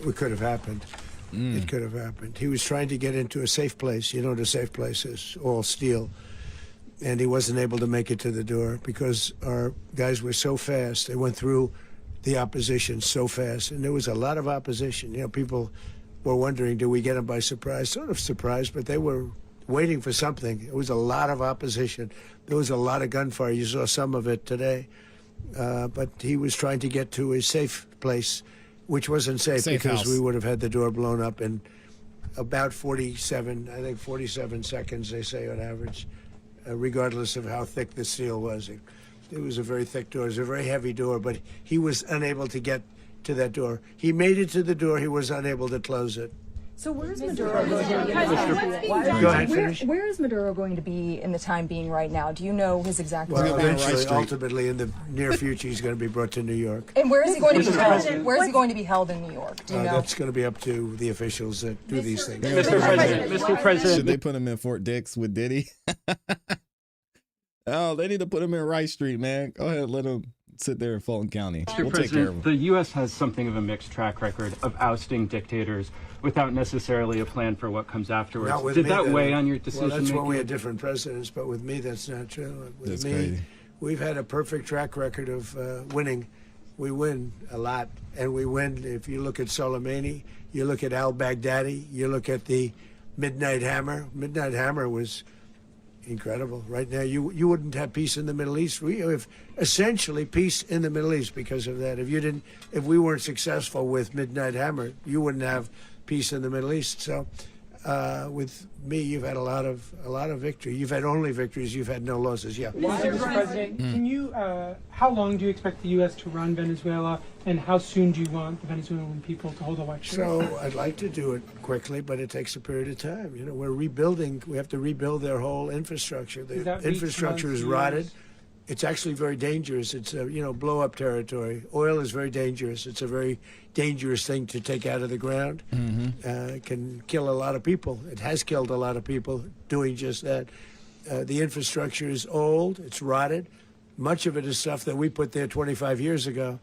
It could have happened. It could have happened. He was trying to get into a safe place. You know what a safe place is, all steel. And he wasn't able to make it to the door because our guys were so fast. They went through the opposition so fast. And there was a lot of opposition. You know, people were wondering, do we get them by surprise? Sort of surprised, but they were waiting for something. It was a lot of opposition. There was a lot of gunfire. You saw some of it today. But he was trying to get to a safe place, which wasn't safe because house. we would have had the door blown up in about 47 seconds, they say on average, regardless of how thick the steel was. It was a very thick door. It was a very heavy door, but he was unable to get to that door. He made it to the door. He was unable to close it. So where's Maduro going to be? Go ahead, finish. Where is Maduro going to be in the time being right now? Do you know his exact Well, location? eventually, ultimately, in the near future, he's going to be brought to New York. And where is he going to be held? Where is he going to be held in New York? Do you know? That's going to be up to the officials that do these things. Mr. President. Should they put him in Fort Dix with Diddy? Oh, they need to put him in Rice Street, man. Go ahead, let him sit there in Fulton County. We'll take care of him. The U.S. has something of a mixed track record of ousting dictators without necessarily a plan for what comes afterwards. Not with Did me, that weigh on your decision Well, that's making? when we had different presidents, but with me, that's not true. With That's me, crazy. we've had a perfect track record of winning. We win a lot, and we win. If you look at Soleimani, you look at al-Baghdadi, you look at the Midnight Hammer. Midnight Hammer was incredible. Right now, you wouldn't have peace in the Middle East. We have essentially peace in the Middle East because of that. If we weren't successful with Midnight Hammer, you wouldn't have peace in the Middle East. So, with me, you've had a lot of victory. You've had only victories. You've had no losses. Yeah. Mr. President, can you? How long do you expect the U.S. to run Venezuela, and how soon do you want the Venezuelan people to hold elections? So I'd like to do it quickly, but it takes a period of time. You know, we're rebuilding. We have to rebuild their whole infrastructure. The infrastructure is rotted. It's actually very dangerous. It's blow-up territory. Oil is very dangerous. It's a very dangerous thing to take out of the ground. It can kill a lot of people. It has killed a lot of people doing just that. The infrastructure is old. It's rotted. Much of it is stuff that we put there 25 years ago,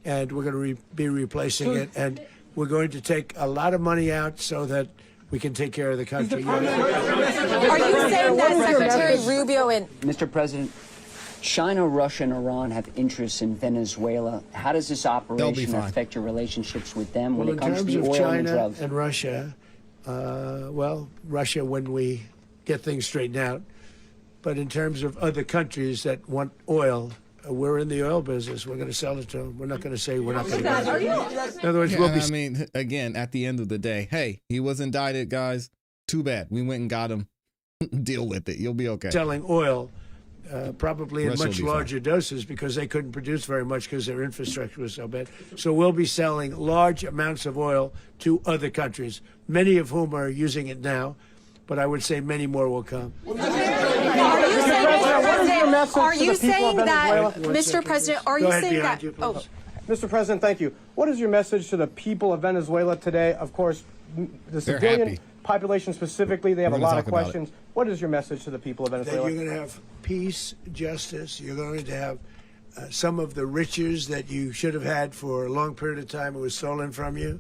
and we're going to be replacing it. And we're going to take a lot of money out so that we can take care of the country. Are you saying that Secretary Rubio and Mr. President, China, Russia, and Iran have interests in Venezuela. How does this operation affect your relationships with them when it comes to the oil and drugs? In terms of China and Russia, Russia when we get things straightened out. But in terms of other countries that want oil, we're in the oil business. We're going to sell it to them. We're not going to say we're not going to. In other words, we'll be. I mean, again, at the end of the day, hey, he was indicted, guys. Too bad. We went and got him. Deal with it. You'll be okay. Selling oil. Probably in much larger doses because they couldn't produce very much because their infrastructure was so bad. So we'll be selling large amounts of oil to other countries, many of whom are using it now, but I would say many more will come. Are you saying that, Mr. President, are you saying that? Oh. Mr. President, thank you. What is your message to the people of Venezuela today? Of course, the civilian population specifically, they have a lot of questions. What is your message to the people of Venezuela? That you're going to have peace, justice. You're going to have some of the riches that you should have had for a long period of time. It was stolen from you.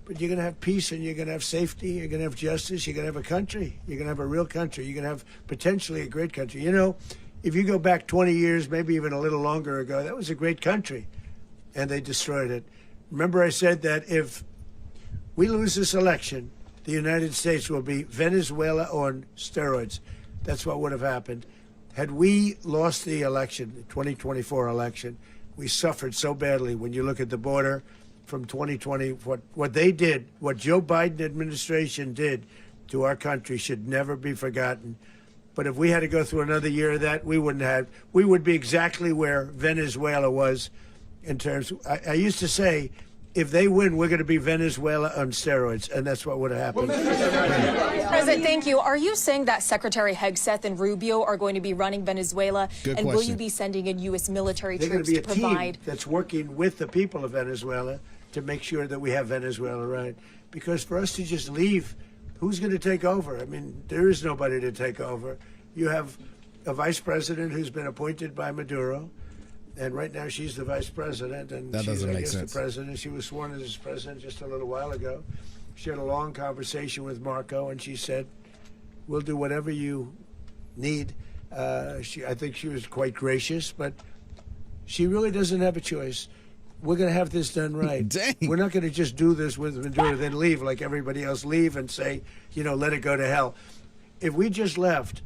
But you're going to have peace and you're going to have safety. You're going to have justice. You're going to have a country. You're going to have a real country. You're going to have potentially a great country. You know, if you go back 20 years, maybe even a little longer ago, that was a great country. And they destroyed it. Remember I said that if we lose this election, the United States will be Venezuela on steroids. That's what would have happened. Had we lost the election, the 2024 election, we suffered so badly. When you look at the border from 2020, what they did, what Joe Biden administration did to our country should never be forgotten. But if we had to go through another year of that, we would be exactly where Venezuela was in terms. I used to say, if they win, we're going to be Venezuela on steroids, and that's what would have happened. President, thank you. Are you saying that Secretary Hegseth and Rubio are going to be running Venezuela? Good and question. will you be sending in U.S. military They're going troops to be to a provide? team that's working with the people of Venezuela to make sure that we have Venezuela right. Because for us to just leave, who's going to take over? I mean, there is nobody to take over. You have a vice president who's been appointed by Maduro, and right now she's the vice president, and That she's, doesn't I make guess, sense. the president. She was sworn in as president just a little while ago. She had a long conversation with Marco, and she said, "We'll do whatever you need." I think she was quite gracious, but she really doesn't have a choice. We're going to have this done right. Dang. We're not going to just do this with Maduro, then leave like everybody else, leave and say, let it go to hell. If we just left,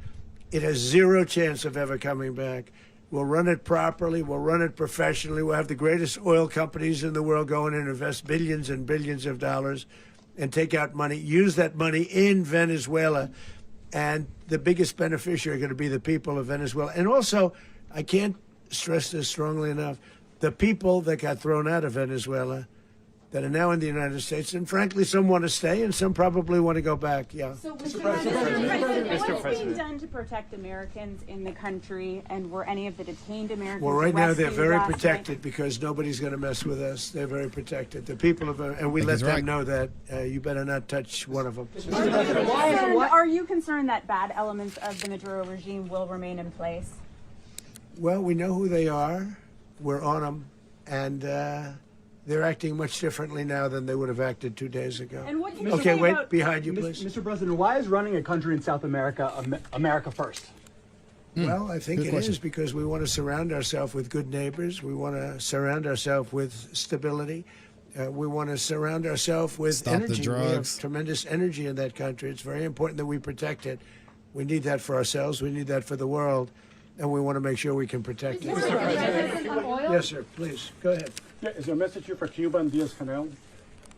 it has zero chance of ever coming back. We'll run it properly. We'll run it professionally. We'll have the greatest oil companies in the world go in and invest billions and billions of dollars and take out money, use that money in Venezuela. And the biggest beneficiary are going to be the people of Venezuela. And also, I can't stress this strongly enough, the people that got thrown out of Venezuela that are now in the United States, and frankly, some want to stay and some probably want to go back. Yeah. So, Mr. President, what is being done to protect Americans in the country, and were any of the detained Americans Well, right now they're arrested very last protected night? because nobody's going to mess with us. They're very protected. The people of, and we let he's them right. know that you better not touch one of them. Are you concerned that bad elements of the Maduro regime will remain in place? Well, we know who they are. We're on them, and they're acting much differently now than they would have acted 2 days ago. And what can you Okay, say wait, about behind you, please. Mr. President, why is running a country in South America America first? Well, I think Good it question. is because we want to surround ourselves with good neighbors. We want to surround ourselves with stability. We want to surround ourselves with Stop the energy. We have drugs. tremendous energy in that country. It's very important that we protect it. We need that for ourselves. We need that for the world. And we want to make sure we can protect it. Yes, sir. Please, go ahead. Yeah, is there a message here for Cuba and Diaz-Canel?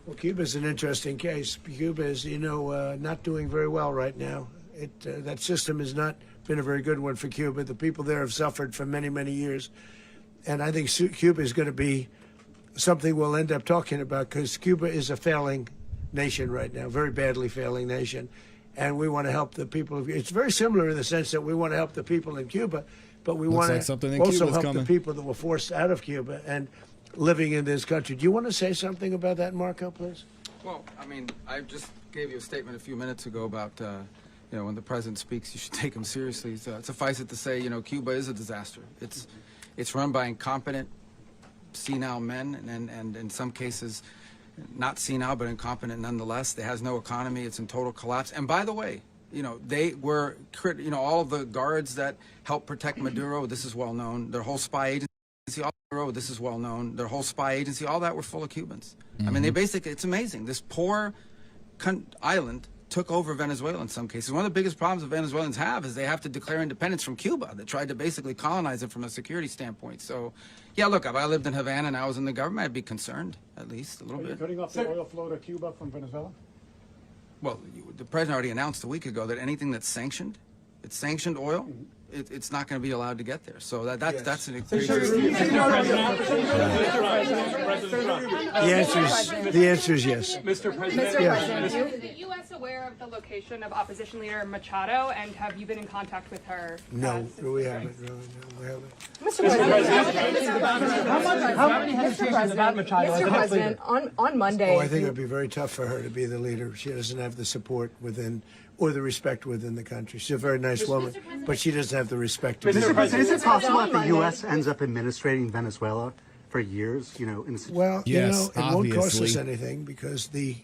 Well, Cuba is an interesting case. Cuba is, not doing very well right now. That system has not been a very good one for Cuba. The people there have suffered for many, many years. And I think Cuba is going to be something we'll end up talking about because Cuba is a failing nation right now, very badly failing nation. And we want to help the people of it's very similar in the sense that we want to help the people in Cuba, but we want like to something in also Cuba's help coming. the people that were forced out of Cuba and living in this country. Do you want to say something about that, Marco, please? Well, I mean, I just gave you a statement a few minutes ago about, when the president speaks, you should take him seriously. Suffice it to say, Cuba is a disaster. It's run by incompetent, senile men, and in some cases, not senile, but incompetent nonetheless. It has no economy. It's in total collapse. And by the way, they were, all of the guards that helped protect Maduro, this is well known, their whole spy agency, this is well known, their whole spy agency, all that were full of Cubans. I mean, they basically, it's amazing. This poor island took over Venezuela in some cases. One of the biggest problems that Venezuelans have is they have to declare independence from Cuba. They tried to basically colonize it from a security standpoint. So, yeah, look, if I lived in Havana and I was in the government, I'd be concerned, at least a little bit. Cutting off the oil flow to Cuba from Venezuela? Well, the president already announced a week ago that anything that's sanctioned, it's sanctioned oil, it's not going to be allowed to get there. So that's an The answer is yes. Mr. President, President, is the U.S. aware of the location of opposition leader Machado, and have you been in contact with her? No, we haven't. No, we haven't. how many hesitations about Machado as the next leader? On Monday. Oh, I think it would be very tough for her to be the leader. She doesn't have the support within or the respect within the country. She's a very nice woman, but she doesn't have the respect. To Mr. President, is it possible that the U.S. ends up administrating Venezuela for years? Well, Yes, it won't cost us obviously. anything because the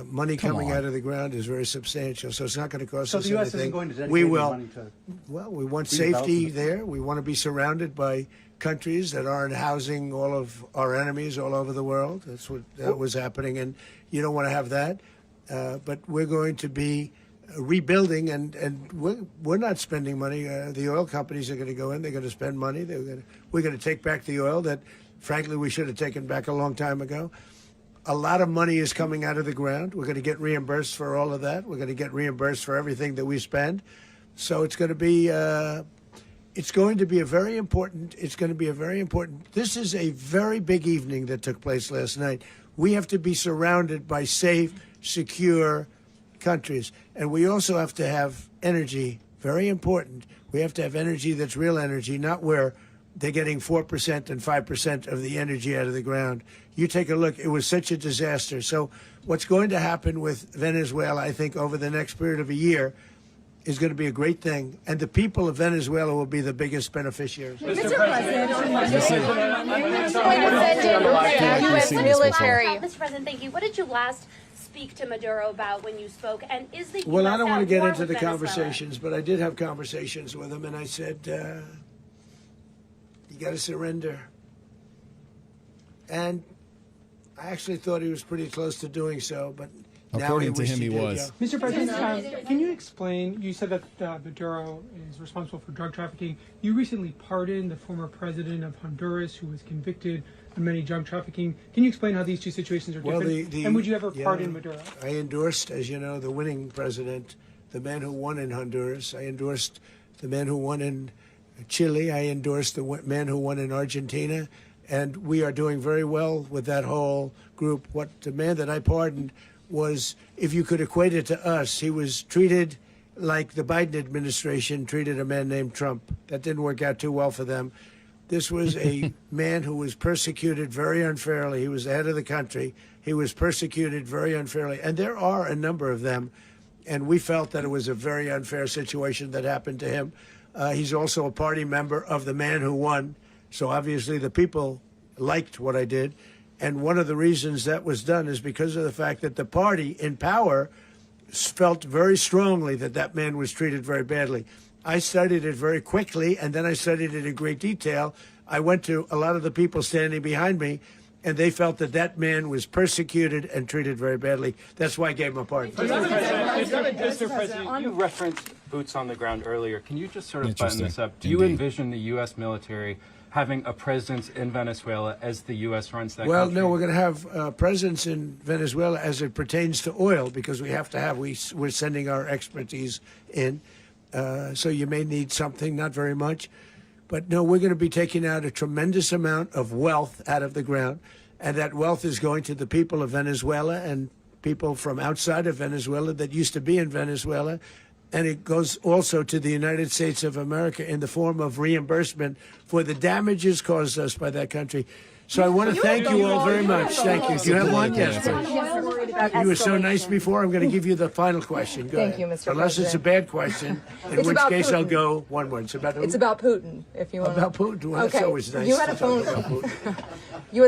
money Come coming on. out of the ground is very substantial. So it's not going to cost So us the U.S. anything. isn't going to dedicate We any will. money to Well, we want redevelopment. safety there. We want to be surrounded by countries that aren't housing all of our enemies all over the world. That's what was happening, and you don't want to have that. But we're going to be rebuilding, and we're not spending money. The oil companies are going to go in. They're going to spend money. We're going to take back the oil that, frankly, we should have taken back a long time ago. A lot of money is coming out of the ground. We're going to get reimbursed for all of that. We're going to get reimbursed for everything that we spend. So it's going to be a very important. This is a very big evening that took place last night. We have to be surrounded by safe, secure countries. And we also have to have energy, very important. We have to have energy that's real energy, not where they're getting 4% and 5% of the energy out of the ground. You take a look, it was such a disaster. So what's going to happen with Venezuela, I think, over the next period of a year is going to be a great thing. And the people of Venezuela will be the biggest beneficiaries. Mr. President, U.S. military. Mr. President, thank you. What did you last speak to Maduro about when you spoke? And is the Well, US I don't want to at get war into with the Venezuela? conversations, but I did have conversations with him, and I said, you got to surrender. And I actually thought he was pretty close to doing so, but according to him, he was. Mr. President, can you explain? You said that Maduro is responsible for drug trafficking. You recently pardoned the former president of Honduras, who was convicted of many drug trafficking. Can you explain how these two situations are different? And would you ever pardon Maduro? I endorsed, as you know, the winning president, the man who won in Honduras. I endorsed the man who won in Chile. I endorsed the man who won in Argentina. And we are doing very well with that whole group. What the man that I pardoned was, if you could equate it to us, he was treated like the Biden administration treated a man named Trump. That didn't work out too well for them. This was a man who was persecuted very unfairly. He was the head of the country. He was persecuted very unfairly. And there are a number of them. And we felt that it was a very unfair situation that happened to him. He's also a party member of the man who won. So obviously the people liked what I did. And one of the reasons that was done is because of the fact that the party in power felt very strongly that that man was treated very badly. I studied it very quickly, and then I studied it in great detail. I went to a lot of the people standing behind me, and they felt that that man was persecuted and treated very badly. That's why I gave him a pardon. Mr. President, you referenced boots on the ground earlier. Can you just sort of button this up? Do you envision the U.S. military having a presence in Venezuela as the U.S. runs that Well, country? no, we're going to have a presence in Venezuela as it pertains to oil, because we have to have, we're sending our expertise in. So you may need something, not very much. But no, we're going to be taking out a tremendous amount of wealth out of the ground. And that wealth is going to the people of Venezuela and people from outside of Venezuela that used to be in Venezuela. And it goes also to the United States of America in the form of reimbursement for the damages caused us by that country. So I want to thank you all very much. Thank you. Do you have one? Yes, please. You were so nice before. I'm going to give you the final question. Go Thank you, ahead. Mr. Unless it's a bad question, in which case I'll go one word. It's about Putin, if you want. About Putin. Well, that's always nice. You had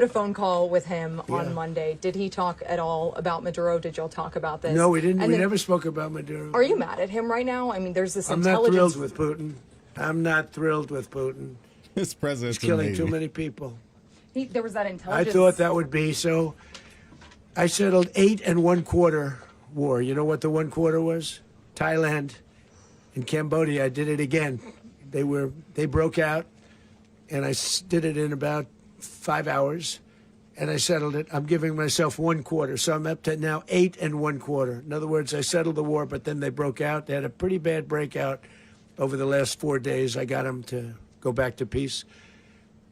a phone call with him on Monday. Did he talk at all about Maduro? Did y'all talk about this? No, we didn't. We never spoke about Maduro. Are you mad at him right now? I mean, there's this I'm not thrilled with Putin. I'm not thrilled with Putin. This president's He's killing amazing. too many people. There was that I intelligence. thought that would be so. I settled 8 1/4 war. You know what the 1/4 was? Thailand and Cambodia. I did it again. They broke out, and I did it in about 5 hours, and I settled it. I'm giving myself 1/4, so I'm up to now 8 1/4. In other words, I settled the war, but then they broke out. They had a pretty bad breakout over the last 4 days. I got them to go back to peace.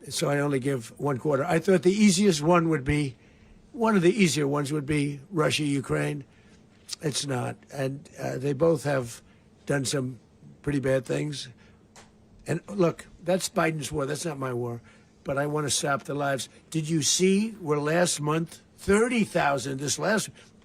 So I only give 1/4. I thought the easiest one would be, one of the easier ones would be Russia, Ukraine. It's not. And they both have done some pretty bad things. And look, that's Biden's war. That's not my war. But I want to stop the lives. Did you see where last month, 30,000, it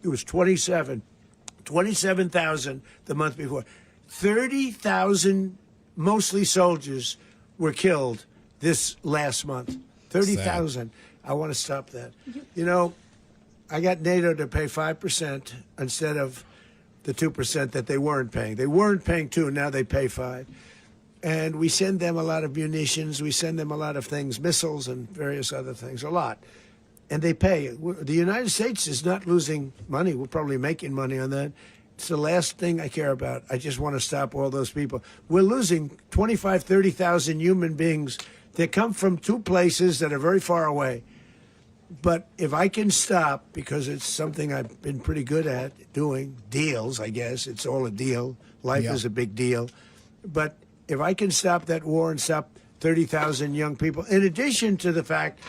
was 27,000 the month before. 30,000, mostly soldiers, were killed this last month. 30,000. I want to stop that. You know, I got NATO to pay 5% instead of the 2% that they weren't paying. They weren't paying 2, now they pay 5. And we send them a lot of munitions. We send them a lot of things, missiles and various other things, a lot. And they pay. The United States is not losing money. We're probably making money on that. It's the last thing I care about. I just want to stop all those people. We're losing 25, 30,000 human beings that come from 2 places that are very far away. But if I can stop, because it's something I've been pretty good at doing, deals, I guess. It's all a deal. Life is a big deal. But if I can stop that war and stop 30,000 young people, in addition to the fact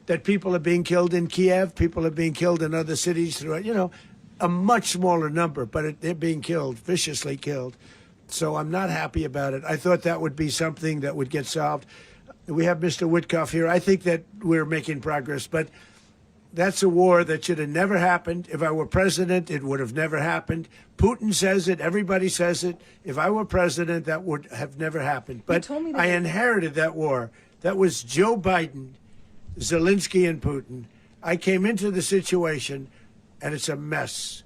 that people are being killed in Kiev, people are being killed in other cities throughout, a much smaller number, but they're being killed, viciously killed. So I'm not happy about it. I thought that would be something that would get solved. We have Mr. Witkoff here. I think that we're making progress, but that's a war that should have never happened. If I were president, it would have never happened. Putin says it. Everybody says it. If I were president, that would have never happened. But I inherited that war. That was Joe Biden, Zelensky, and Putin. I came into the situation, and it's a mess.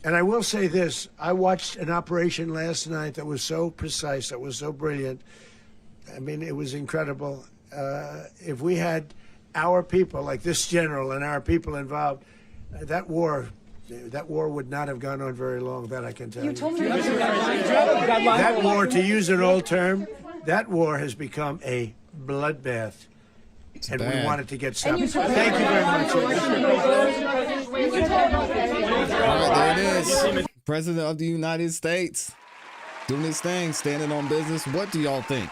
And I will say this. I watched an operation last night that was so precise, that was so brilliant. I mean, it was incredible. If we had our people, like this general and our people involved, that war would not have gone on very long, that I can tell you. That war, to use an old term, that war has become a bloodbath. And we want it to get stopped. Thank you very much. All right, there it is. President of the United States doing his thing, standing on business. What do y'all think?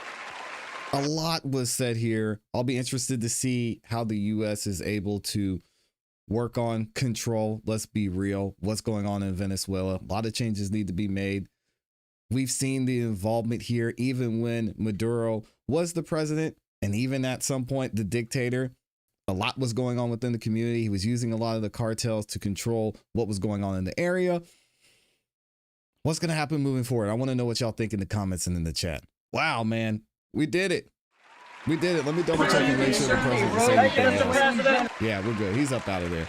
A lot was said here. I'll be interested to see how the U.S. is able to work on control. Let's be real. What's going on in Venezuela? A lot of changes need to be made. We've seen the involvement here, even when Maduro was the president, and even at some point the dictator. A lot was going on within the community. He was using a lot of the cartels to control what was going on in the area. What's going to happen moving forward? I want to know what y'all think in the comments and in the chat. Wow, man. We did it. We did it. Let me double check and make sure the president is anything else. Yeah, we're good. He's up out of there.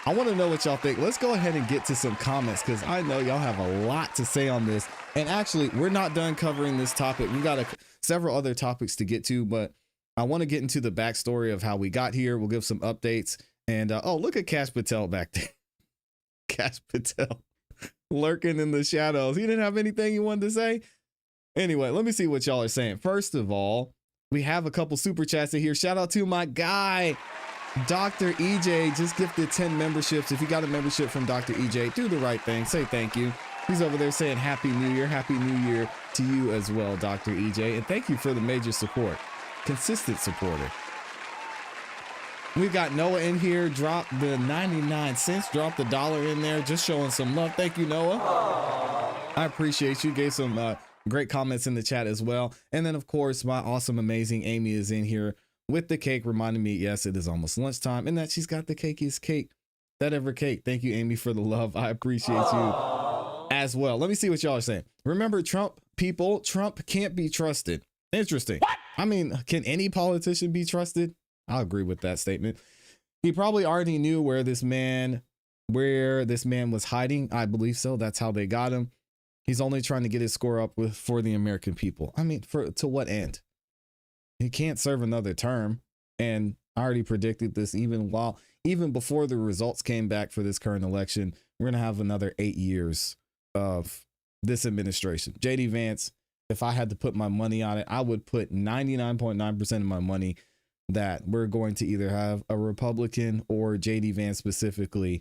I want to know what y'all think. Let's go ahead and get to some comments because I know y'all have a lot to say on this. And actually, we're not done covering this topic. We've got several other topics to get to, but I want to get into the backstory of how we got here. We'll give some updates. And oh, look at Cash Patel back there. Cash Patel lurking in the shadows. He didn't have anything he wanted to say. Anyway, let me see what y'all are saying. First of all, we have a couple super chats in here. Shout out to my guy, Dr. EJ. Just gifted 10 memberships. If you got a membership from Dr. EJ, do the right thing. Say thank you. He's over there saying Happy New Year. Happy New Year to you as well, Dr. EJ. And thank you for the major support. Consistent supporter. We got Noah in here. Drop the 99 cents. Drop the $1 in there. Just showing some love. Thank you, Noah. I appreciate you. Gave some great comments in the chat as well. And then, of course, my awesome, amazing Amy is in here with the cake, reminding me, yes, it is almost lunchtime, and that she's got the cakiest cake that ever cake. Thank you, Amy, for the love. I appreciate you as well. Let me see what y'all are saying. Remember, Trump people, Trump can't be trusted. Interesting. What? I mean, can any politician be trusted? I'll agree with that statement. He probably already knew where this man was hiding. I believe so. That's how they got him. He's only trying to get his score up for the American people. I mean, to what end? He can't serve another term. And I already predicted this even before the results came back for this current election. We're going to have another 8 years of this administration. JD Vance, if I had to put my money on it, I would put 99.9% of my money that we're going to either have a Republican or JD Vance specifically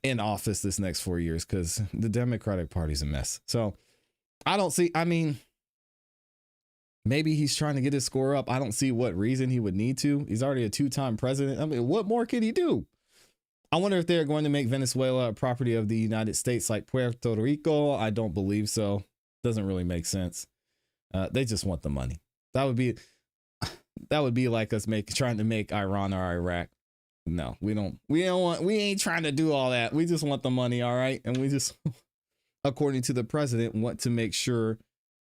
in office this next 4 years, because the Democratic Party's a mess. So I mean, maybe he's trying to get his score up. I don't see what reason he would need to. He's already a 2-time president. I mean, what more could he do? I wonder if they're going to make Venezuela a property of the United States like Puerto Rico. I don't believe so. Doesn't really make sense. They just want the money. That would be like us trying to make Iran or Iraq. No, we ain't trying to do all that. We just want the money. All right. And we just, according to the president, want to make sure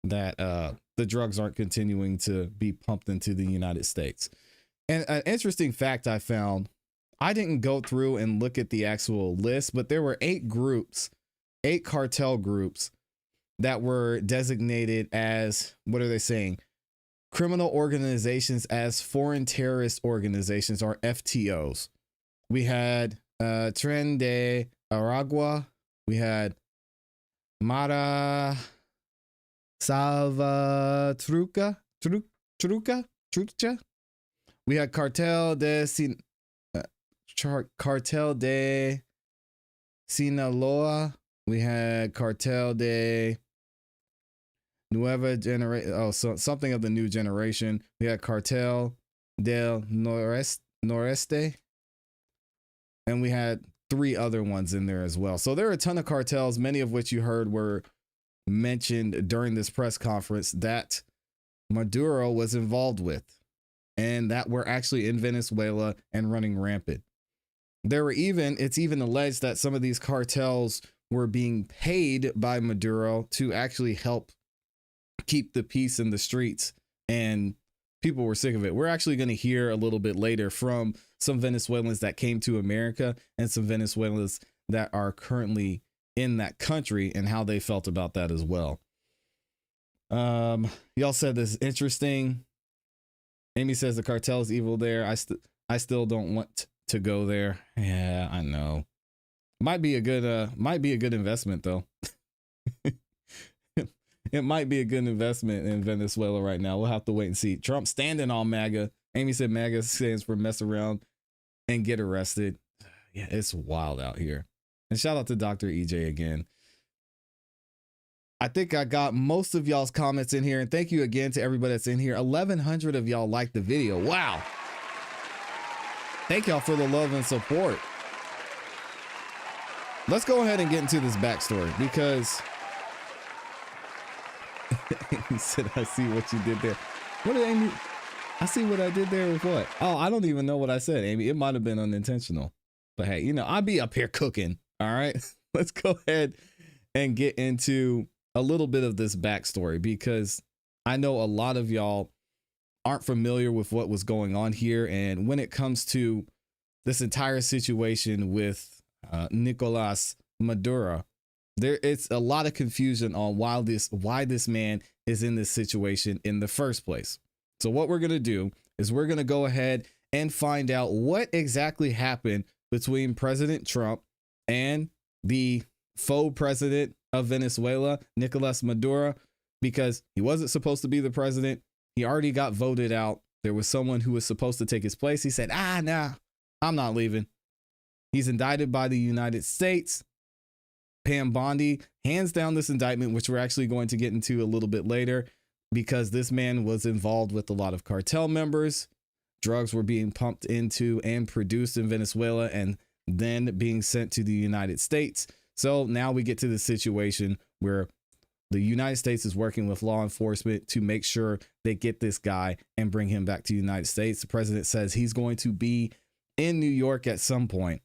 that the drugs aren't continuing to be pumped into the United States. And an interesting fact I found, I didn't go through and look at the actual list, but there were 8 cartel groups that were designated as, what are they saying? Criminal organizations as foreign terrorist organizations, or FTOs. We had Tren de Aragua. We had Mara Salvatrucha. We had Cartel de Sinaloa. We had Cartel de Nueva Generation. Oh, so something of the new generation. We had Cartel del Noreste. Noreste. And we had 3 other ones in there as well. So there are a ton of cartels, many of which you heard were mentioned during this press conference that Maduro was involved with and that were actually in Venezuela and running rampant. It's even alleged that some of these cartels were being paid by Maduro to actually help keep the peace in the streets, and people were sick of it. We're actually going to hear a little bit later from some Venezuelans that came to America and some Venezuelans that are currently in that country and how they felt about that as well. Y'all said this is interesting. Amy says the cartel is evil there. I still don't want to go there. Yeah, I know. Might be a good investment though. It might be a good investment in Venezuela right now. We'll have to wait and see. Trump standing on MAGA. Amy said MAGA stands for mess around and get arrested. Yeah, it's wild out here. And shout out to Dr. EJ again. I think I got most of y'all's comments in here. And thank you again to everybody that's in here. 1,100 of y'all liked the video. Wow. Thank y'all for the love and support. Let's go ahead and get into this backstory because Amy said, I see what you did there. What did Amy? I see what I did there with what? Oh, I don't even know what I said, Amy. It might have been unintentional. But hey, I'll be up here cooking. All right. Let's go ahead and get into a little bit of this backstory because I know a lot of y'all aren't familiar with what was going on here. And when it comes to this entire situation with Nicolas Maduro, it's a lot of confusion on why this man is in this situation in the first place. So what we're going to do is we're going to go ahead and find out what exactly happened between President Trump and the faux president of Venezuela, Nicolas Maduro, because he wasn't supposed to be the president. He already got voted out. There was someone who was supposed to take his place. He said, nah, I'm not leaving. He's indicted by the United States. Pam Bondi hands down this indictment, which we're actually going to get into a little bit later, because this man was involved with a lot of cartel members. Drugs were being pumped into and produced in Venezuela and then being sent to the United States. So now we get to the situation where the United States is working with law enforcement to make sure they get this guy and bring him back to the United States. The president says he's going to be in New York at some point.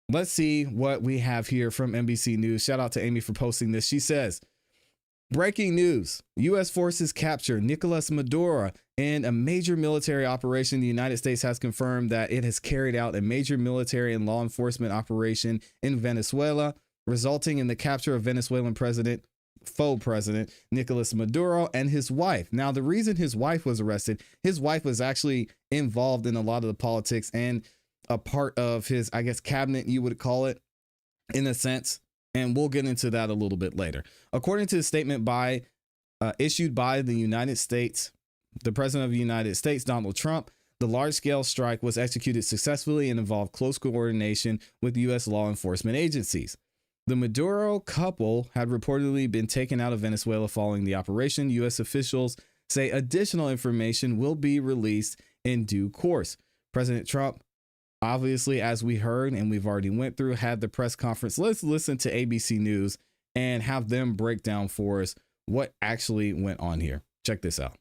Let's see what we have here from NBC News. Shout out to Amy for posting this. She says, breaking news, U.S. forces capture Nicolas Maduro in a major military operation. The United States has confirmed that it has carried out a major military and law enforcement operation in Venezuela, resulting in the capture of Venezuelan faux president Nicolas Maduro and his wife. Now, the reason his wife was arrested, his wife was actually involved in a lot of the politics and a part of his, I guess, cabinet, you would call it, in a sense. And we'll get into that a little bit later. According to the statement issued by the United States, the president of the United States, Donald Trump, the large-scale strike was executed successfully and involved close coordination with U.S. law enforcement agencies. The Maduro couple had reportedly been taken out of Venezuela following the operation. U.S. officials say additional information will be released in due course. President Trump, obviously, as we heard and we've already went through, had the press conference. Let's listen to ABC News and have them break down for us what actually went on here. Check this out.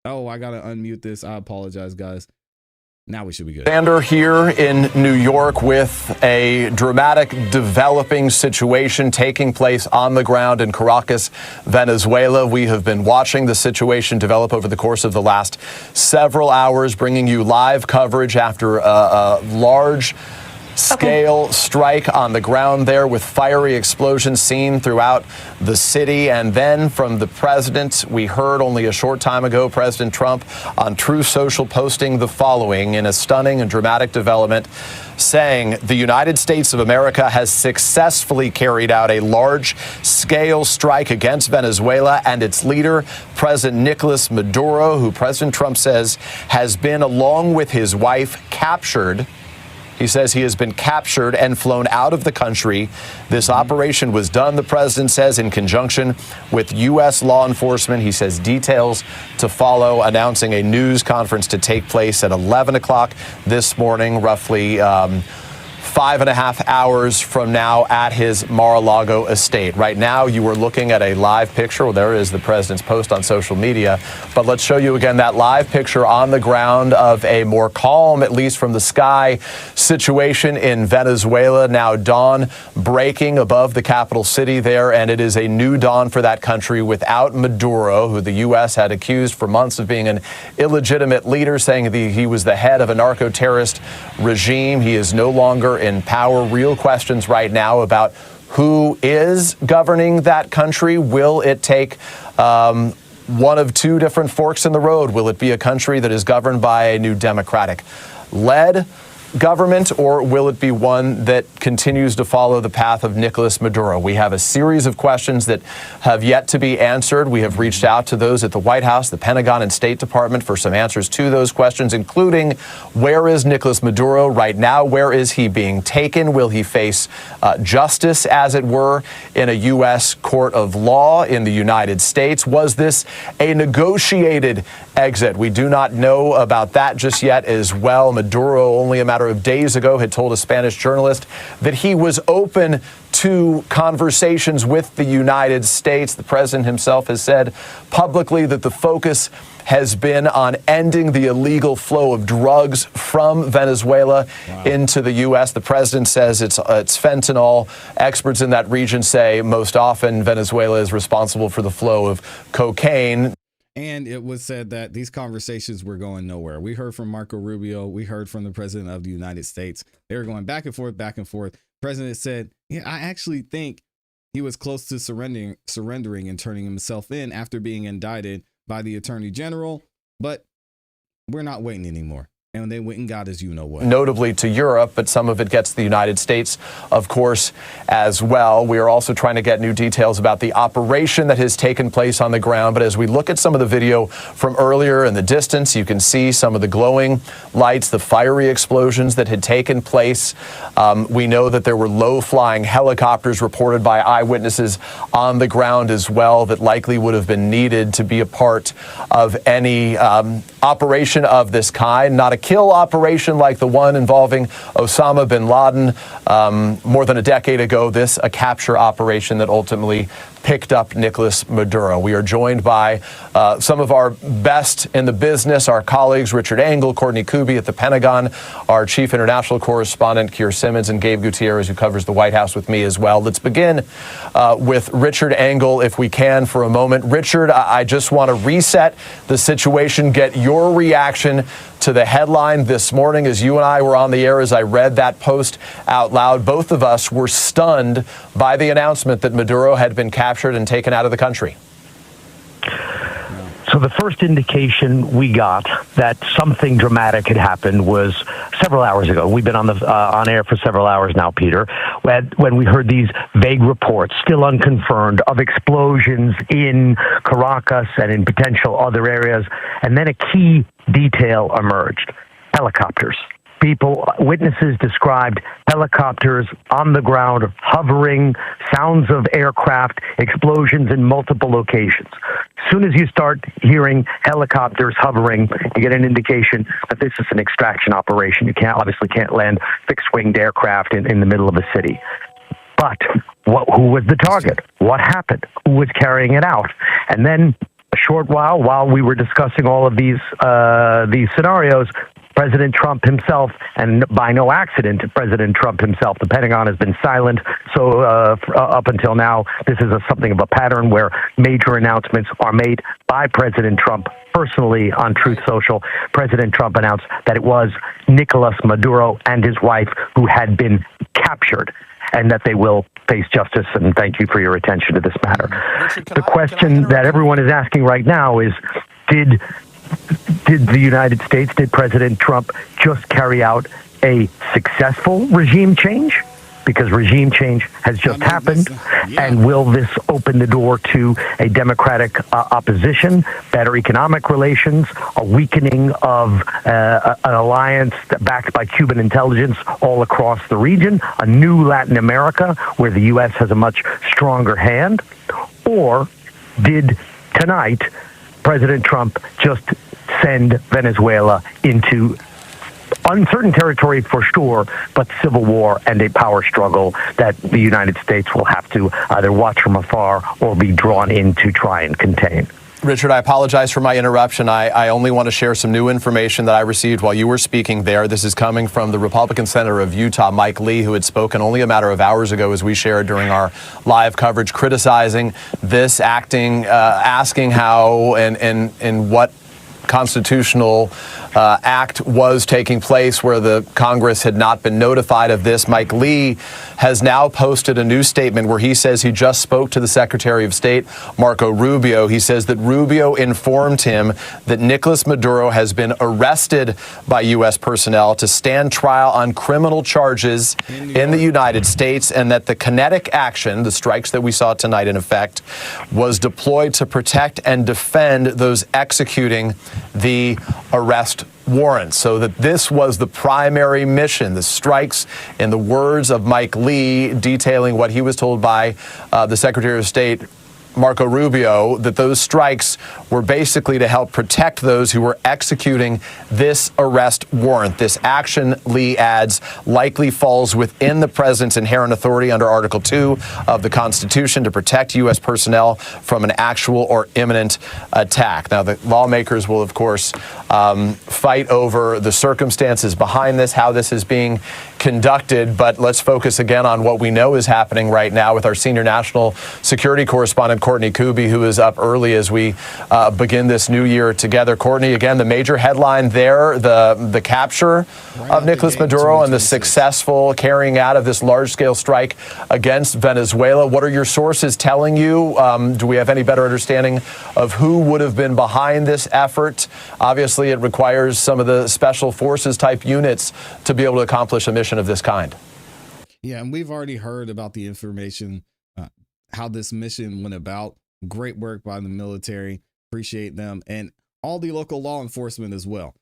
Oh, I got to unmute this. I apologize, guys. Now we should be good. Sander here in New York with a dramatic developing situation taking place on the ground in Caracas, Venezuela. We have been watching the situation develop over the course of the last several hours, bringing you live coverage after a large scale strike on the ground there with fiery explosions seen throughout the city. And then from the president, we heard only a short time ago, President Trump on Truth Social posting the following in a stunning and dramatic development, saying the United States of America has successfully carried out a large-scale strike against Venezuela and its leader, President Nicolas Maduro, who President Trump says has been, along with his wife, captured He says he has been captured and flown out of the country. This operation was done, the president says, in conjunction with U.S. law enforcement. He says details to follow, announcing a news conference to take place at 11 o'clock this morning, roughly 5.5 hours from now at his Mar-a-Lago estate. Right now, you are looking at a live picture. Well, there is the president's post on social media. But let's show you again that live picture on the ground of a more calm, at least from the sky, situation in Venezuela. Now dawn breaking above the capital city there, and it is a new dawn for that country without Maduro, who the U.S. had accused for months of being an illegitimate leader, saying he was the head of a narco-terrorist regime. He is no longer in power. Real questions right now about who is governing that country. Will it take one of two different forks in the road? Will it be a country that is governed by a new Democratic-led government, or will it be one that continues to follow the path of Nicolas Maduro? We have a series of questions that have yet to be answered. We have reached out to those at the White House, the Pentagon, and State Department for some answers to those questions, including where is Nicolas Maduro right now? Where is he being taken? Will he face justice, as it were, in a U.S. court of law in the United States? Was this a negotiated exit? We do not know about that just yet as well. Maduro, only a matter of days ago, had told a Spanish journalist that he was open to conversations with the United States. The president himself has said publicly that the focus has been on ending the illegal flow of drugs from Venezuela into the U.S. The president says it's fentanyl. Experts in that region say most often Venezuela is responsible for the flow of cocaine. And it was said that these conversations were going nowhere. We heard from Marco Rubio. We heard from the president of the United States. They were going back and forth, back and forth. President said, yeah, I actually think he was close to surrendering and turning himself in after being indicted by the attorney general. But we're not waiting anymore. And they went and got as you know what. Notably to Europe, but some of it gets to the United States, of course, as well. We are also trying to get new details about the operation that has taken place on the ground. But as we look at some of the video from earlier in the distance, you can see some of the glowing lights, the fiery explosions that had taken place. We know that there were low-flying helicopters reported by eyewitnesses on the ground as well that likely would have been needed to be a part of any operation of this kind. Not a kill operation like the one involving Osama bin Laden more than a decade ago. This a capture operation that ultimately picked up Nicolas Maduro. We are joined by some of our best in the business, our colleagues, Richard Engel, Courtney Kuby at the Pentagon, our chief international correspondent, Keir Simmons, and Gabe Gutierrez, who covers the White House with me as well. Let's begin with Richard Engel, if we can, for a moment. Richard, I just want to reset the situation, get your reaction to the headline this morning as you and I were on the air. As I read that post out loud, both of us were stunned by the announcement that Maduro had been captured and taken out of the country. So the first indication we got that something dramatic had happened was several hours ago. We've been on air for several hours now, Peter, when we heard these vague reports, still unconfirmed, of explosions in Caracas and in potential other areas. And then a key detail emerged: helicopters. Witnesses described helicopters on the ground, hovering, sounds of aircraft, explosions in multiple locations. As soon as you start hearing helicopters hovering, you get an indication that this is an extraction operation. You obviously can't land fixed-winged aircraft in the middle of a city. But who was the target? What happened? Who was carrying it out? And then a short while we were discussing all of these scenarios, President Trump himself, and by no accident, President Trump himself, the Pentagon has been silent. So up until now, this is something of a pattern where major announcements are made by President Trump personally on Truth Social. President Trump announced that it was Nicolas Maduro and his wife who had been captured, and that they will face justice. And thank you for your attention to this matter. Richard, the question that everyone is asking right now is, did the United States, did President Trump just carry out a successful regime change? because regime change has just happened. And will this open the door to a democratic opposition, better economic relations, a weakening of an alliance backed by Cuban intelligence all across the region, a new Latin America where the U.S. has a much stronger hand? Or did tonight President Trump just send Venezuela into uncertain territory for sure, but civil war and a power struggle that the United States will have to either watch from afar or be drawn in to try and contain? Richard, I apologize for my interruption. I only want to share some new information that I received while you were speaking there. This is coming from the Republican Senator of Utah, Mike Lee, who had spoken only a matter of hours ago, as we shared during our live coverage, criticizing this asking how and what constitutional act was taking place where the Congress had not been notified of this. Mike Lee has now posted a new statement where he says he just spoke to the Secretary of State, Marco Rubio. He says that Rubio informed him that Nicolas Maduro has been arrested by U.S. personnel to stand trial on criminal charges in the United States, and that the kinetic action, the strikes that we saw tonight in effect, was deployed to protect and defend those executing the arrest warrant. So that this was the primary mission, the strikes, in the words of Mike Lee, detailing what he was told by the Secretary of State, Marco Rubio, that those strikes were basically to help protect those who were executing this arrest warrant. This action, Lee adds, likely falls within the president's inherent authority under Article 2 of the Constitution to protect U.S. personnel from an actual or imminent attack. Now, the lawmakers will, of course, fight over the circumstances behind this, how this is being conducted, but let's focus again on what we know is happening right now with our senior national security correspondent, Courtney Kuby, who is up early as we begin this new year together. Courtney, again, the major headline there, the capture of Nicolas Maduro and the successful carrying out of this large-scale strike against Venezuela. What are your sources telling you? Do we have any better understanding of who would have been behind this effort? Obviously, it requires some of the special forces type units to be able to accomplish a mission of this kind. Yeah, and we've already heard about the information, how this mission went about. Great work by the military. Appreciate them, and all the local law enforcement as well.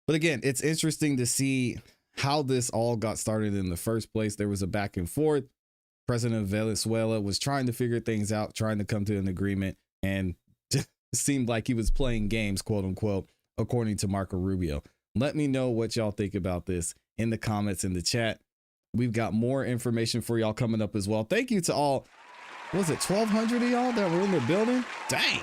But again, it's interesting to see how this all got started in the first place. There was a back and forth. President of Venezuela was trying to figure things out, trying to come to an agreement, and it seemed like he was playing games, quote unquote, according to Marco Rubio. Let me know what y'all think about this in the comments, in the chat. We've got more information for y'all coming up as well. Thank you to all, was it 1,200 of y'all that were in the building? Dang.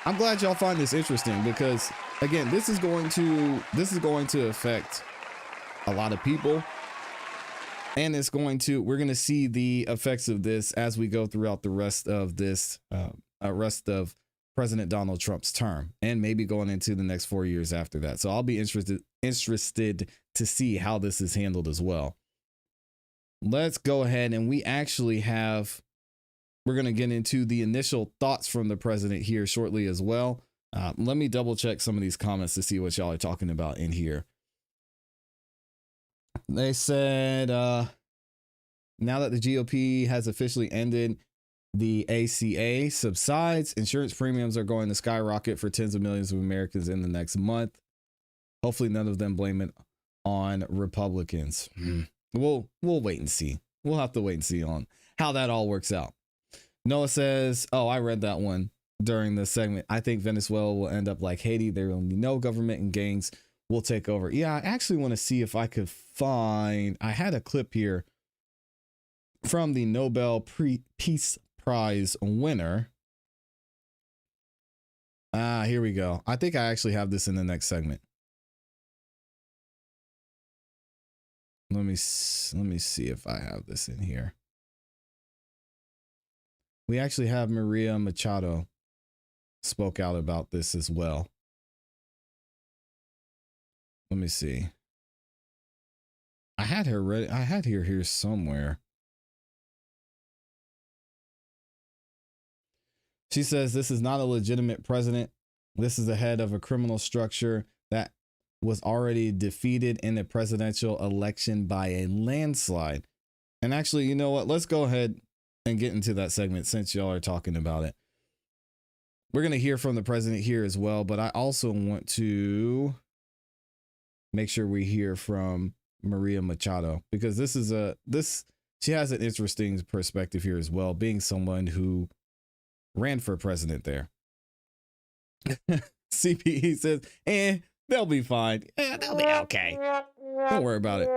I'm glad y'all find this interesting because, again, this is going to affect a lot of people. And we're going to see the effects of this as we go throughout the rest of this, rest of President Donald Trump's term, and maybe going into the next 4 years after that. So I'll be interested to see how this is handled as well. Let's go ahead, and we're going to get into the initial thoughts from the president here shortly as well. Let me double check some of these comments to see what y'all are talking about in here. They said, now that the GOP has officially ended, the ACA subsides, insurance premiums are going to skyrocket for tens of millions of Americans in the next month. Hopefully none of them blame it on Republicans. We'll wait and see. We'll have to wait and see on how that all works out. Noah says, oh, I read that one during the segment. I think Venezuela will end up like Haiti. There will be no government, and gangs will take over. Yeah, I actually want to see if I could find, I had a clip here from the Nobel Peace Prize winner. Here we go. I think I actually have this in the next segment. Let me see if I have this in here. We actually have Maria Machado spoke out about this as well. Let me see. I had her ready. I had her here somewhere. She says this is not a legitimate president. This is the head of a criminal structure that was already defeated in the presidential election by a landslide. And actually, you know what? Let's go ahead and get into that segment since y'all are talking about it. We're going to hear from the president here as well, but I also want to make sure we hear from Maria Machado, because she has an interesting perspective here as well, being someone who ran for president there. CPE says, they'll be fine. They'll be okay. Don't worry about it.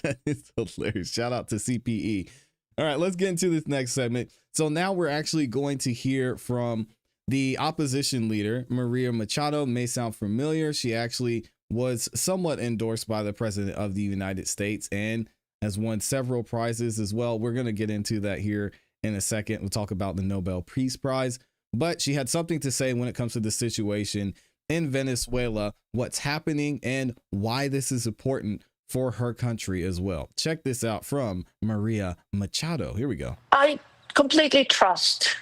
That is hilarious. Shout out to CPE. All right, let's get into this next segment. So now we're actually going to hear from the opposition leader, Maria Machado. May sound familiar. She actually was somewhat endorsed by the president of the United States and has won several prizes as well. We're going to get into that here in a second. We'll talk about the Nobel Peace Prize. But she had something to say when it comes to the situation in Venezuela, what's happening, and why this is important for her country as well. Check this out from Maria Machado. Here we go. I completely trust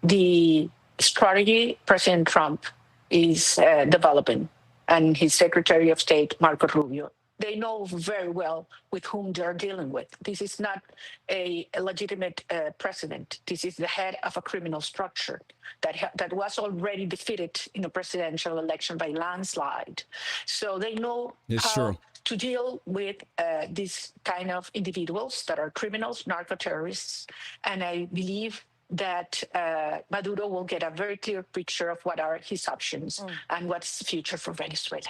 the strategy President Trump is developing and his Secretary of State, Marco Rubio. They know very well with whom they're dealing with. This is not a legitimate president. This is the head of a criminal structure that was already defeated in a presidential election by landslide. So they know how to deal with these kind of individuals that are criminals, narco-terrorists. And I believe that Maduro will get a very clear picture of what are his options and what's the future for Venezuela.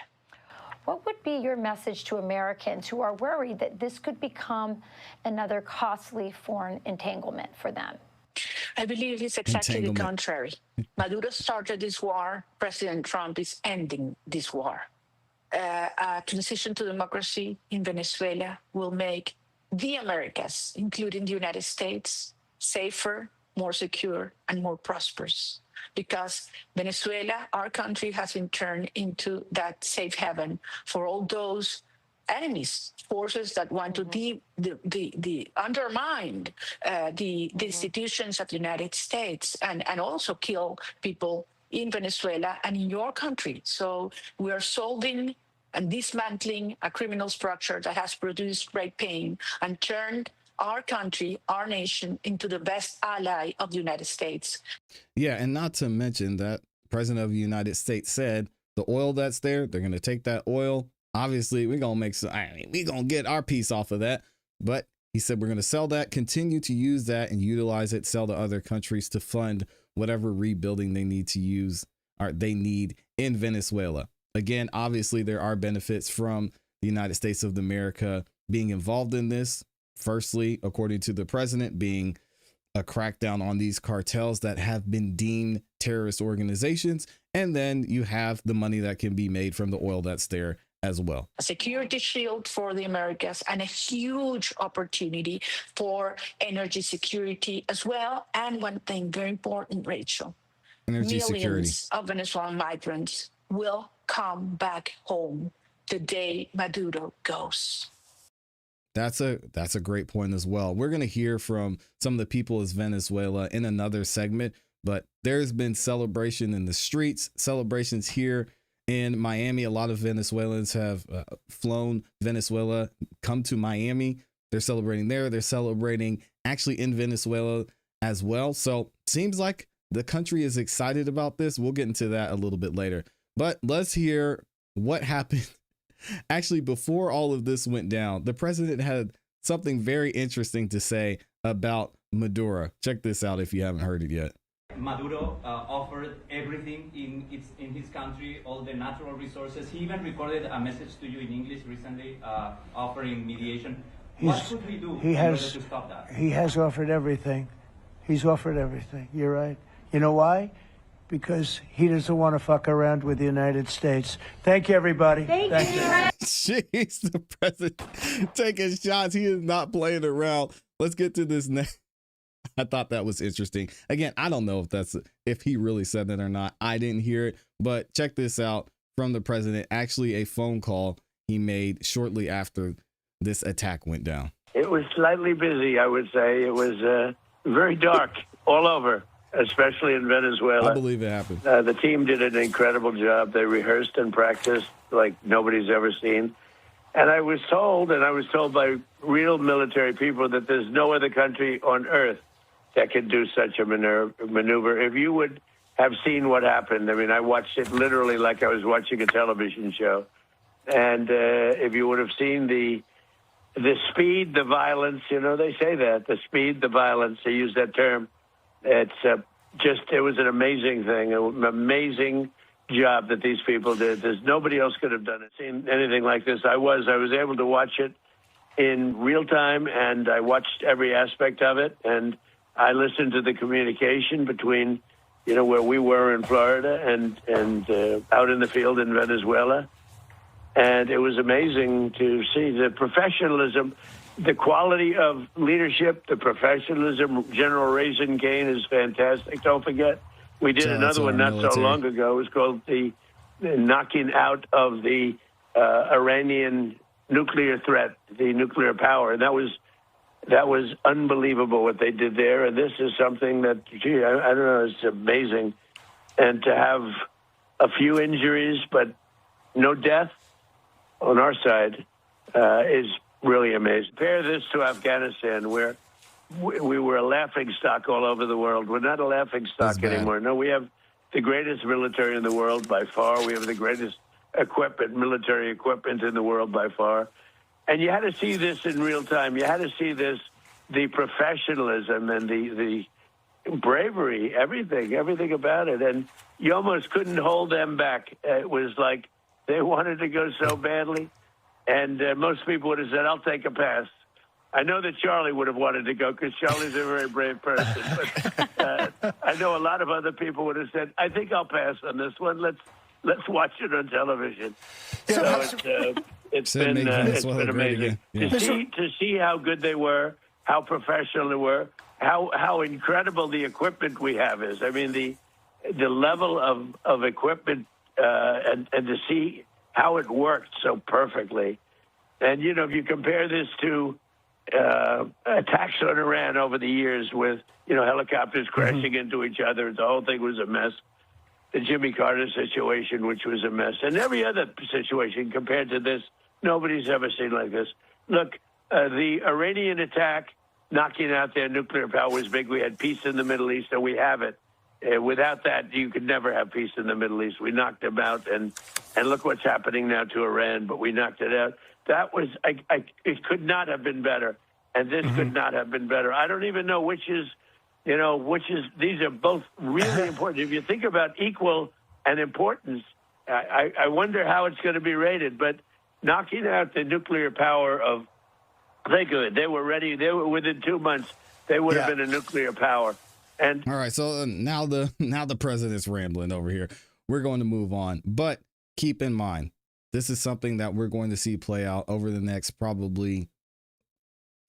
What would be your message to Americans who are worried that this could become another costly foreign entanglement for them? I believe it's exactly the contrary. Maduro started this war. President Trump is ending this war. A transition to democracy in Venezuela will make the Americas, including the United States, safer, more secure, and more prosperous. Because Venezuela, our country, has been turned into that safe haven for all those enemies, forces that want to undermine the institutions of the United States and also kill people in Venezuela and in your country. So we are solving and dismantling a criminal structure that has produced great pain and turned our country, our nation, into the best ally of the United States. Yeah, and not to mention that President of the United States said the oil that's there, they're going to take that oil. Obviously, we're going to make some, we're going to get our piece off of that. But he said we're going to sell that, continue to use that and utilize it, sell to other countries to fund whatever rebuilding they need to use or they need in Venezuela. Again, obviously, there are benefits from the United States of America being involved in this. Firstly, according to the president, being a crackdown on these cartels that have been deemed terrorist organizations. And then you have the money that can be made from the oil that's there as well. A security shield for the Americas and a huge opportunity for energy security as well. And one thing very important, Rachel, energy security. Millions of Venezuelan migrants will come back home the day Maduro goes. That's a great point as well. We're going to hear from some of the people of Venezuela in another segment, but there's been celebration in the streets, celebrations here in Miami. A lot of Venezuelans have flown Venezuela, come to Miami. They're celebrating there. They're celebrating actually in Venezuela as well. So seems like the country is excited about this. We'll get into that a little bit later, but let's hear what happened. Actually, before all of this went down, the president had something very interesting to say about Maduro. Check this out if you haven't heard it yet. Maduro offered everything in his country, all the natural resources. He even recorded a message to you in English recently, offering mediation. What could we do in order to stop that? He has offered everything. He's offered everything. You're right. You know why? Because he doesn't want to fuck around with the United States. Thank you, everybody. Thank you. Jeez, the president taking shots. He is not playing around. Let's get to this next. I thought that was interesting. Again, I don't know if he really said that or not. I didn't hear it, but check this out from the president. Actually, a phone call he made shortly after this attack went down. It was slightly busy, I would say. It was very dark all over. especially in Venezuela. I believe it happened. The team did an incredible job. They rehearsed and practiced like nobody's ever seen. And I was told by real military people that there's no other country on earth that can do such a maneuver. If you would have seen what happened, I mean, I watched it literally like I was watching a television show. And if you would have seen the speed, the violence, you know, they say that, the speed, the violence, they use that term. It's it was an amazing thing, an amazing job that these people did. There's nobody else could have done it, seen anything like this. I was able to watch it in real time, and I watched every aspect of it, and I listened to the communication between, you know, where we were in Florida and out in the field in Venezuela. And it was amazing to see the professionalism, the quality of leadership, the professionalism. General Raisin Kane is fantastic. Don't forget, we did another one not so long ago. It was called the knocking out of the Iranian nuclear threat, the nuclear power. And that was unbelievable what they did there. And this is something that, gee, I don't know, it's amazing. And to have a few injuries, but no death on our side is really amazing. Compare this to Afghanistan, where we were a laughing stock all over the world. We're not a laughing stock anymore. No, we have the greatest military in the world by far. We have the greatest military equipment in the world by far. And you had to see this in real time. You had to see this, the professionalism and the bravery, everything about it. And you almost couldn't hold them back. It was like they wanted to go so badly. And most people would have said, I'll take a pass. I know that Charlie would have wanted to go because Charlie's a very brave person. But I know a lot of other people would have said, I think I'll pass on this one. Let's watch it on television. So it's been amazing to see how good they were, how professional they were, how incredible the equipment we have is. I mean, the level of equipment and to see how it worked so perfectly. And, you know, if you compare this to attacks on Iran over the years with, you know, helicopters crashing into each other, the whole thing was a mess. The Jimmy Carter situation, which was a mess. And every other situation compared to this, nobody's ever seen like this. Look, the Iranian attack, knocking out their nuclear power was big. We had peace in the Middle East, and we have it. Without that, you could never have peace in the Middle East. We knocked them out, and look what's happening now to Iran, but we knocked it out. That was, it could not have been better, and this could not have been better. I don't even know which is, these are both really important. If you think about equal and importance, I wonder how it's going to be rated, but knocking out the nuclear power of, think of it, they were ready, they were within 2 months, they would have been a nuclear power. And all right, so now the president's rambling over here. We're going to move on, but keep in mind, this is something that we're going to see play out over the next probably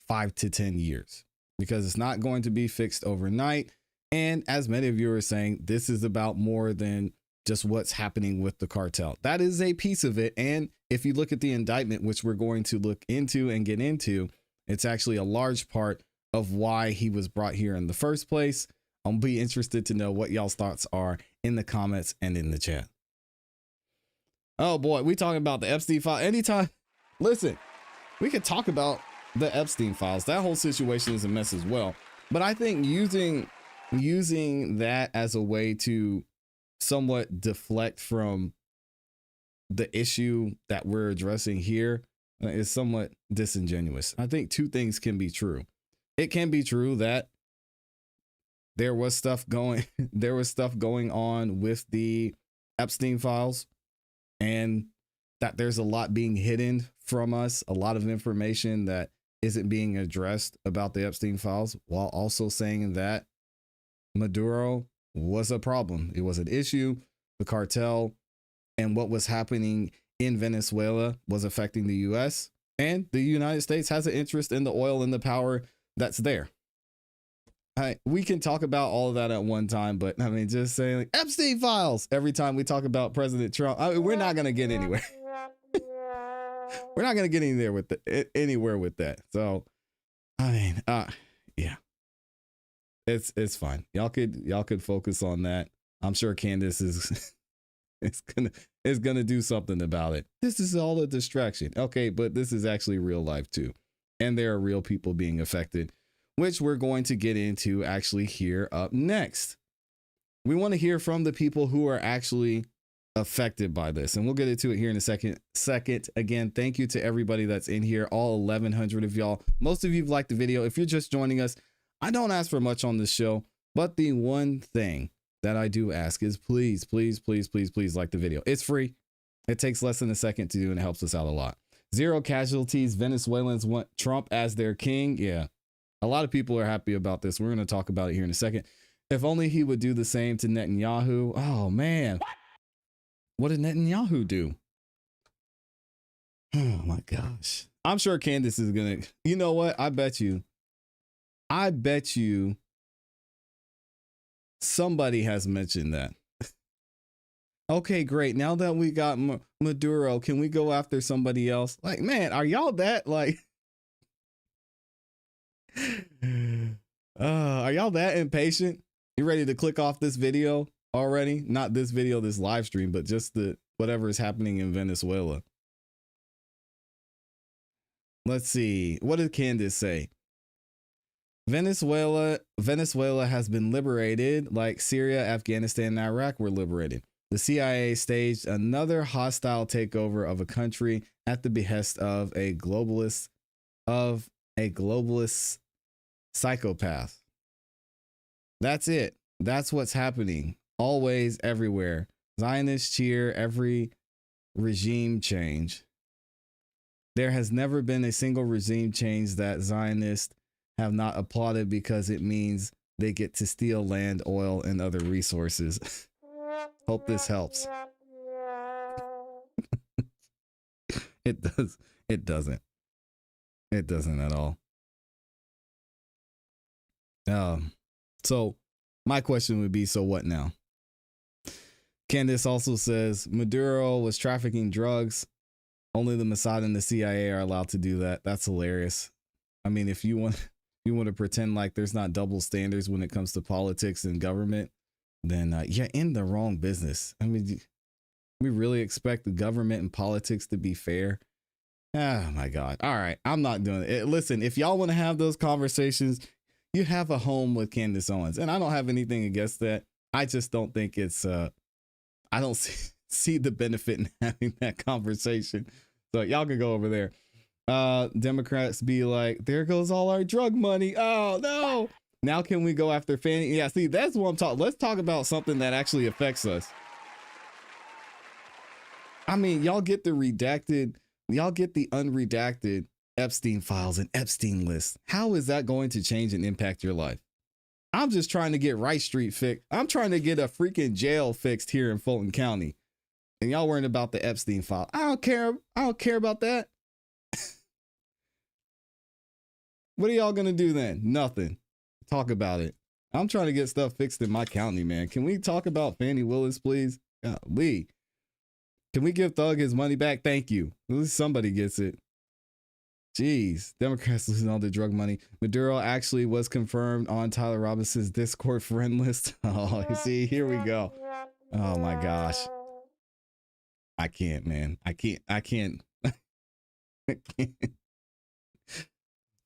5 to 10 years because it's not going to be fixed overnight. And as many of you are saying, this is about more than just what's happening with the cartel. That is a piece of it. And if you look at the indictment, which we're going to look into and get into, it's actually a large part of why he was brought here in the first place. I'll be interested to know what y'all's thoughts are in the comments and in the chat. Oh boy, we talking about the Epstein file anytime. Listen, we could talk about the Epstein files. That whole situation is a mess as well. But I think using that as a way to somewhat deflect from the issue that we're addressing here is somewhat disingenuous. I think two things can be true. It can be true that there was stuff going on with the Epstein files and that there's a lot being hidden from us, a lot of information that isn't being addressed about the Epstein files, while also saying that Maduro was a problem. It was an issue. The cartel and what was happening in Venezuela was affecting the U.S. and the United States has an interest in the oil and the power that's there. We can talk about all of that at one time, but I mean, just saying like Epstein files every time we talk about President Trump, I mean, we're not going to get anywhere. We're not going to get anywhere with that. So, I mean, yeah. It's fine. Y'all could focus on that. I'm sure Candace is gonna do something about it. This is all a distraction. Okay, but this is actually real life too. And there are real people being affected, which we're going to get into actually here up next. We want to hear from the people who are actually affected by this, and we'll get into it here in a second. Again, thank you to everybody that's in here, all 1,100 of y'all. Most of you've liked the video. If you're just joining us, I don't ask for much on this show, but the one thing that I do ask is please, please, please, please, please like the video. It's free. It takes less than a second to do, and it helps us out a lot. 0 casualties. Venezuelans want Trump as their king. Yeah, a lot of people are happy about this. We're going to talk about it here in a second. If only he would do the same to Netanyahu. Oh, man. What did Netanyahu do? Oh, my gosh. I'm sure Candace is going to. You know what? I bet you somebody has mentioned that. Okay, great. Now that we got Maduro, can we go after somebody else? Like, man, are y'all that like? Are y'all that impatient? You ready to click off this video already? Not this video, this live stream, but just the whatever is happening in Venezuela. Let's see. What did Candace say? Venezuela has been liberated like Syria, Afghanistan, and Iraq were liberated. The CIA staged another hostile takeover of a country at the behest of a globalist psychopath. That's it. That's what's happening. Always, everywhere. Zionists cheer every regime change. There has never been a single regime change that Zionists have not applauded because it means they get to steal land, oil, and other resources. Hope this helps. It does. It doesn't. It doesn't at all. So my question would be, so what now? Candace also says Maduro was trafficking drugs. Only the Mossad and the CIA are allowed to do that. That's hilarious. I mean, if you want to pretend like there's not double standards when it comes to politics and government, then you're in the wrong business. I mean, we really expect the government and politics to be fair. Oh my God. All right. I'm not doing it. Listen, if y'all want to have those conversations, you have a home with Candace Owens, and I don't have anything against that. I just don't think it's, I don't see the benefit in having that conversation. So y'all can go over there. Democrats be like, there goes all our drug money. Oh no. Now can we go after Fannie? Yeah, see, that's what I'm talking. Let's talk about something that actually affects us. I mean, y'all get the unredacted Epstein files and Epstein lists. How is that going to change and impact your life? I'm just trying to get Rice Street fixed. I'm trying to get a freaking jail fixed here in Fulton County. And y'all worrying about the Epstein file. I don't care. I don't care about that. What are y'all going to do then? Nothing. Talk about it. I'm trying to get stuff fixed in my county, man. Can we talk about Fannie Willis, please? Golly. Can we give Thug his money back? Thank you. At least somebody gets it. Jeez. Democrats losing all the drug money. Maduro actually was confirmed on Tyler Robinson's Discord friend list. Oh, you see, here we go. Oh my gosh. I can't, man. I can't. I can't.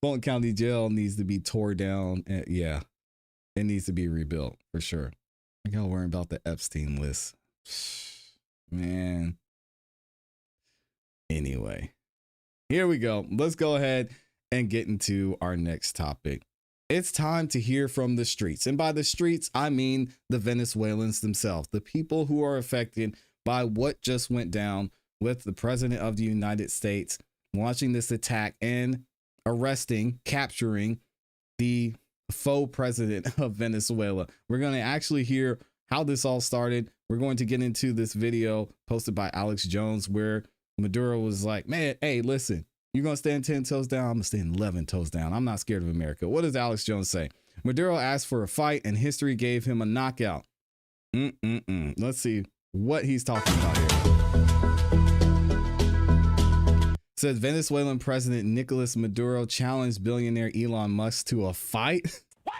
Fulton County Jail needs to be tore down. Yeah, it needs to be rebuilt for sure. Y'all worrying about the Epstein list, man. Anyway, here we go. Let's go ahead and get into our next topic. It's time to hear from the streets. And by the streets, I mean the Venezuelans themselves, the people who are affected by what just went down with the president of the United States launching this attack and capturing the faux president of Venezuela. We're going to actually hear how this all started. We're going to get into this video posted by Alex Jones where Maduro was like, man, hey, listen, you're going to stand 10 toes down. I'm going to stand 11 toes down. I'm not scared of America. What does Alex Jones say? Maduro asked for a fight and history gave him a knockout. Let's see what he's talking about here. Says Venezuelan President Nicolas Maduro challenged billionaire Elon Musk to a fight. What?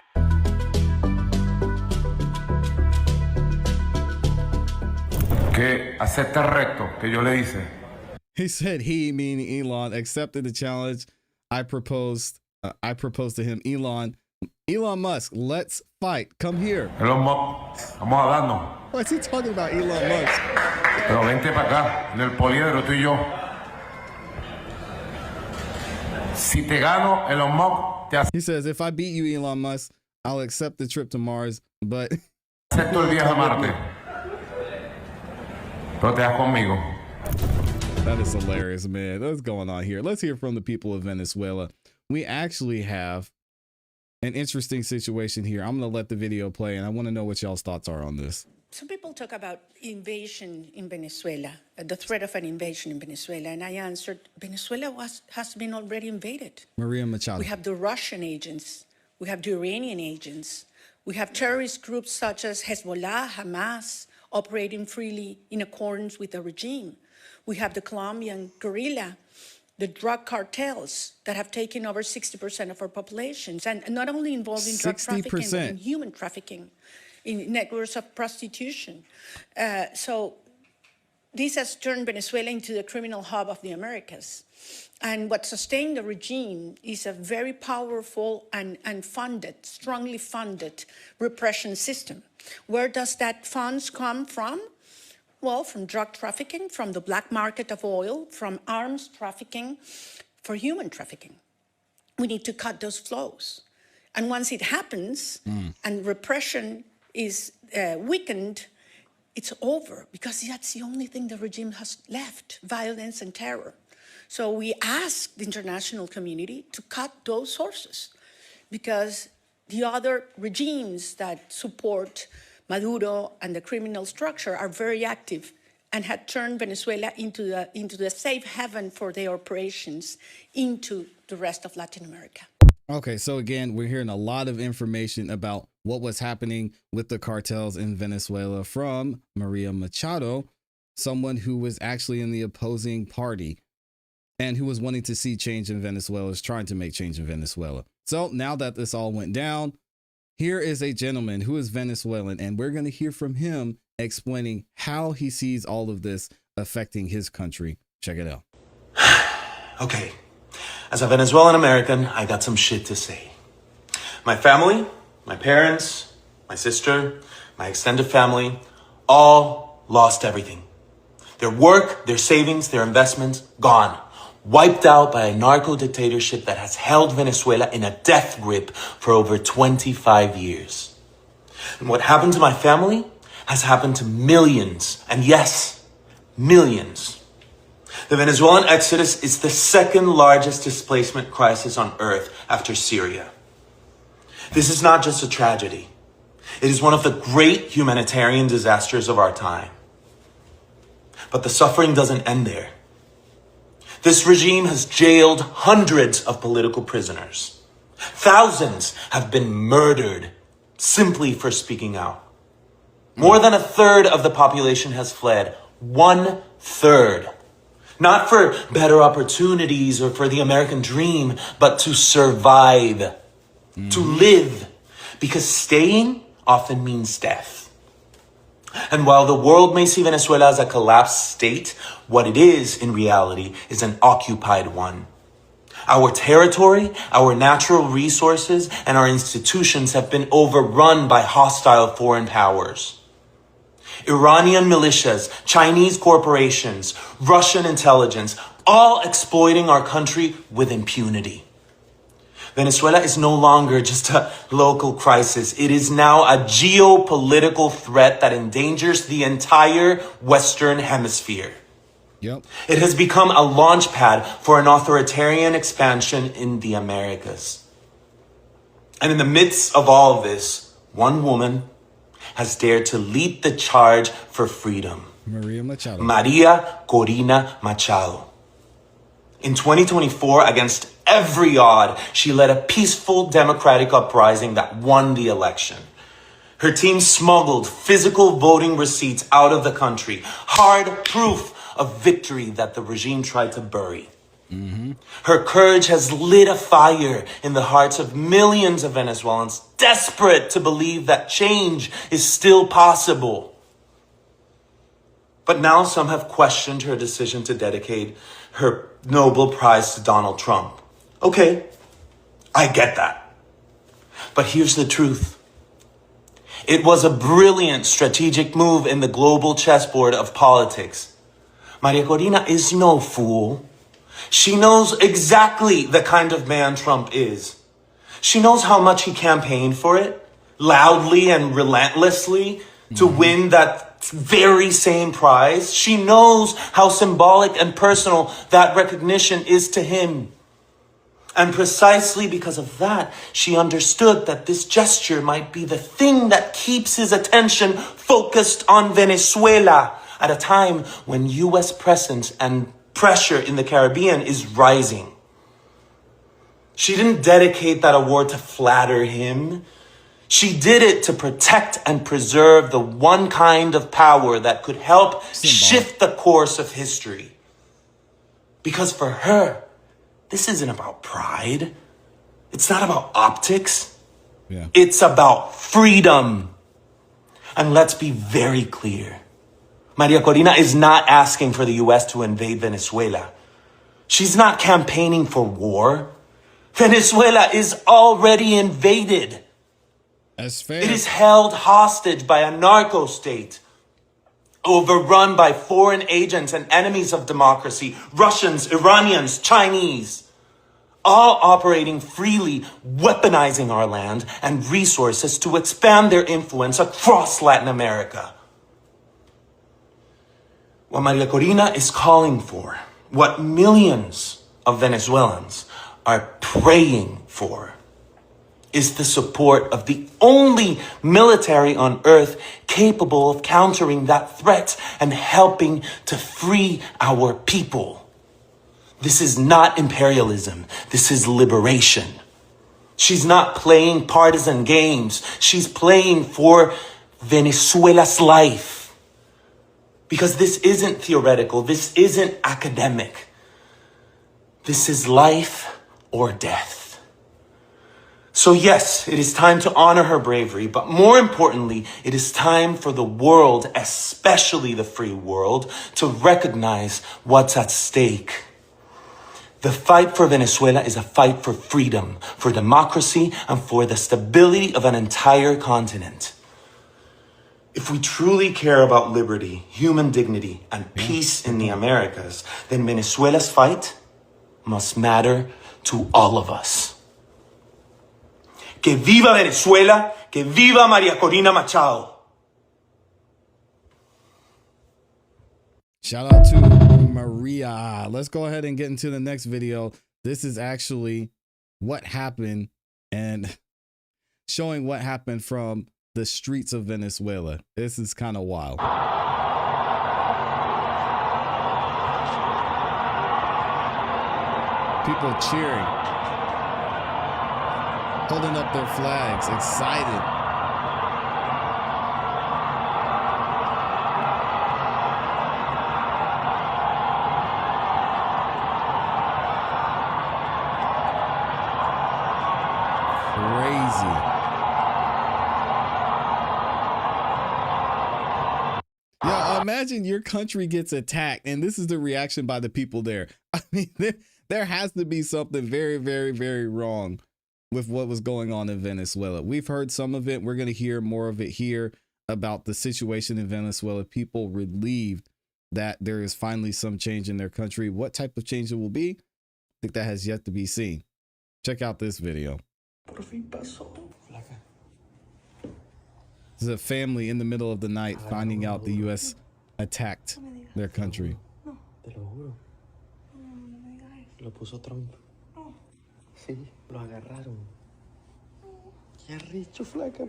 que acepte el reto que yo le hice. He said he, meaning Elon, accepted the challenge I proposed to him. Elon Musk, let's fight. Come here. Elon Musk, vamos a darnos. What's he talking about, Elon Musk? Pero vente para acá, en el poliedro tú y yo. Si te gano, Elon Musk, te acepto. He says, if I beat you, Elon Musk, I'll accept the trip to Mars, but... Acepto el viaje a Marte. Pero te das conmigo. That is hilarious, man. What's going on here? Let's hear from the people of Venezuela. We actually have an interesting situation here. I'm going to let the video play, and I want to know what y'all's thoughts are on this. Some people talk about invasion in Venezuela, the threat of an invasion in Venezuela, and I answered, Venezuela has been already invaded. Maria Machado. We have the Russian agents. We have the Iranian agents. We have terrorist groups such as Hezbollah, Hamas, operating freely in accordance with the regime. We have the Colombian guerrilla, the drug cartels that have taken over 60% of our populations, and not only involving drug trafficking, but in human trafficking, in networks of prostitution. So this has turned Venezuela into the criminal hub of the Americas. And what sustained the regime is a very powerful and funded, strongly funded repression system. Where does that funds come from? Well, from drug trafficking, from the black market of oil, from arms trafficking, for human trafficking. We need to cut those flows. And once it happens and repression is weakened, it's over, because that's the only thing the regime has left, violence and terror. So we ask the international community to cut those sources, because the other regimes that support Maduro and the criminal structure are very active and had turned Venezuela into the safe haven for their operations into the rest of Latin America. Okay, so again, we're hearing a lot of information about what was happening with the cartels in Venezuela from Maria Machado, someone who was actually in the opposing party and who was wanting to see change in Venezuela, is trying to make change in Venezuela. So now that this all went down, here is a gentleman who is Venezuelan, and we're going to hear from him explaining how he sees all of this affecting his country. Check it out. Okay, as a Venezuelan American, I got some shit to say. My family, my parents, my sister, my extended family, all lost everything. Their work, their savings, their investments, gone. Wiped out by a narco dictatorship that has held Venezuela in a death grip for over 25 years. And what happened to my family has happened to millions, and yes, millions. The Venezuelan exodus is the second largest displacement crisis on earth after Syria. This is not just a tragedy. It is one of the great humanitarian disasters of our time. But the suffering doesn't end there. This regime has jailed hundreds of political prisoners. Thousands have been murdered simply for speaking out. More than a third of the population has fled. 1/3. Not for better opportunities or for the American dream, but to survive, to live, because staying often means death. And while the world may see Venezuela as a collapsed state, what it is in reality is an occupied one. Our territory, our natural resources, and our institutions have been overrun by hostile foreign powers. Iranian militias, Chinese corporations, Russian intelligence, all exploiting our country with impunity. Venezuela is no longer just a local crisis. It is now a geopolitical threat that endangers the entire Western Hemisphere. Yep. It has become a launch pad for an authoritarian expansion in the Americas. And in the midst of all of this, one woman has dared to lead the charge for freedom. Maria Machado. Maria Corina Machado. In 2024, against every odd, she led a peaceful democratic uprising that won the election. Her team smuggled physical voting receipts out of the country, hard proof of victory that the regime tried to bury. Her courage has lit a fire in the hearts of millions of Venezuelans desperate to believe that change is still possible. But now some have questioned her decision to dedicate her Nobel Prize to Donald Trump. Okay, I get that. But here's the truth. It was a brilliant strategic move in the global chessboard of politics. Maria Corina is no fool. She knows exactly the kind of man Trump is. She knows how much he campaigned for it, loudly and relentlessly, to win that very same prize. She knows how symbolic and personal that recognition is to him. And precisely because of that, she understood that this gesture might be the thing that keeps his attention focused on Venezuela at a time when U.S. presence and pressure in the Caribbean is rising. She didn't dedicate that award to flatter him. She did it to protect and preserve the one kind of power that could help shift the course of history. Because for her, this isn't about pride. It's not about optics. It's about freedom. And let's be very clear. Maria Corina is not asking for the U.S. to invade Venezuela. She's not campaigning for war. Venezuela is already invaded. That's fair. It is held hostage by a narco state, overrun by foreign agents and enemies of democracy, Russians, Iranians, Chinese, all operating freely, weaponizing our land and resources to expand their influence across Latin America. What Maria Corina is calling for, what millions of Venezuelans are praying for, is the support of the only military on earth capable of countering that threat and helping to free our people. This is not imperialism. This is liberation. She's not playing partisan games. She's playing for Venezuela's life. Because this isn't theoretical. This isn't academic. This is life or death. So yes, it is time to honor her bravery, but more importantly, it is time for the world, especially the free world, to recognize what's at stake. The fight for Venezuela is a fight for freedom, for democracy, and for the stability of an entire continent. If we truly care about liberty, human dignity, and peace in the Americas, then Venezuela's fight must matter to all of us. Que viva Venezuela, que viva María Corina Machado. Shout out to Maria. Let's go ahead and get into the next video. This is actually what happened and showing what happened from the streets of Venezuela. This is kind of wild. People cheering, holding up their flags, excited. Crazy. Yeah, imagine your country gets attacked and this is the reaction by the people there. I mean, there has to be something very, very, very wrong with what was going on in Venezuela. We've heard some of it. We're going to hear more of it here about the situation in Venezuela. People relieved that there is finally some change in their country. What type of change it will be, I think that has yet to be seen. Check out this video. This is a family in the middle of the night finding out the U.S. attacked their country. Te lo juro. Lo puso Trump. Sí, lo agarraron. Qué arrecho, flaca.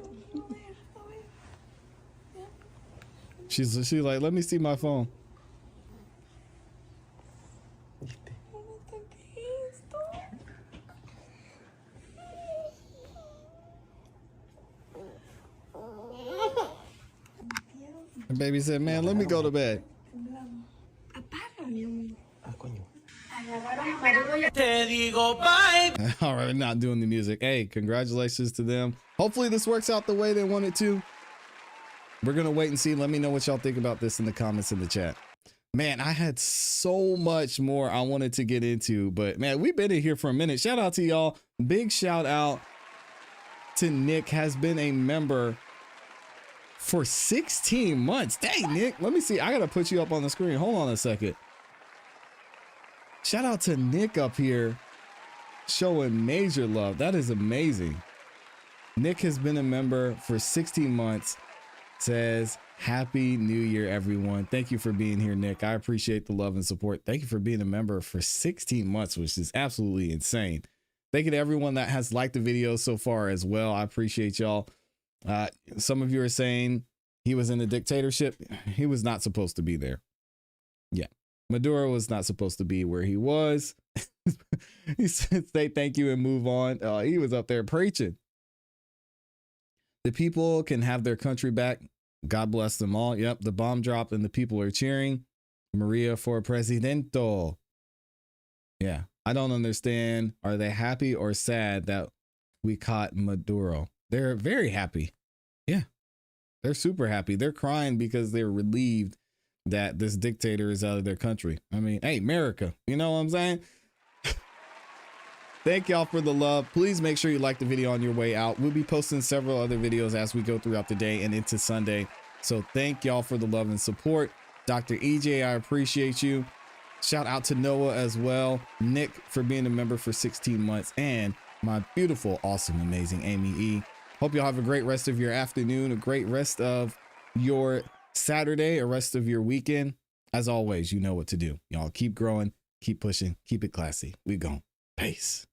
She's like, let me see my phone. The baby said, man, let me go to bed. All right, not doing the music. Hey, congratulations to them. Hopefully this works out the way they want it to. We're going to wait and see. Let me know what y'all think about this in the comments in the chat. Man, I had so much more I wanted to get into, but man, we've been in here for a minute. Shout out to y'all. Big shout out to Nick, has been a member for 16 months. Dang, Nick. Let me see. I got to put you up on the screen. Hold on a second. Shout out to Nick up here showing major love. That is amazing. Nick has been a member for 16 months. Says, Happy New Year, everyone. Thank you for being here, Nick. I appreciate the love and support. Thank you for being a member for 16 months, which is absolutely insane. Thank you to everyone that has liked the video so far as well. I appreciate y'all. Some of you are saying he was in a dictatorship. He was not supposed to be there. Yeah. Maduro was not supposed to be where he was. He said, say thank you and move on. He was up there preaching. The people can have their country back. God bless them all. Yep, the bomb dropped and the people are cheering. Maria for Presidento. Yeah, I don't understand. Are they happy or sad that we caught Maduro? They're very happy. Yeah, they're super happy. They're crying because they're relieved that this dictator is out of their country. I mean, hey, America, you know what I'm saying? Thank y'all for the love. Please make sure you like the video on your way out. We'll be posting several other videos as we go throughout the day and into Sunday. So thank y'all for the love and support. Dr. EJ, I appreciate you. Shout out to Noah as well. Nick for being a member for 16 months. And my beautiful, awesome, amazing Amy E. Hope y'all have a great rest of your afternoon, a great rest of your Saturday, a rest of your weekend. As always, you know what to do. Y'all keep growing, keep pushing, keep it classy. We gone. Peace.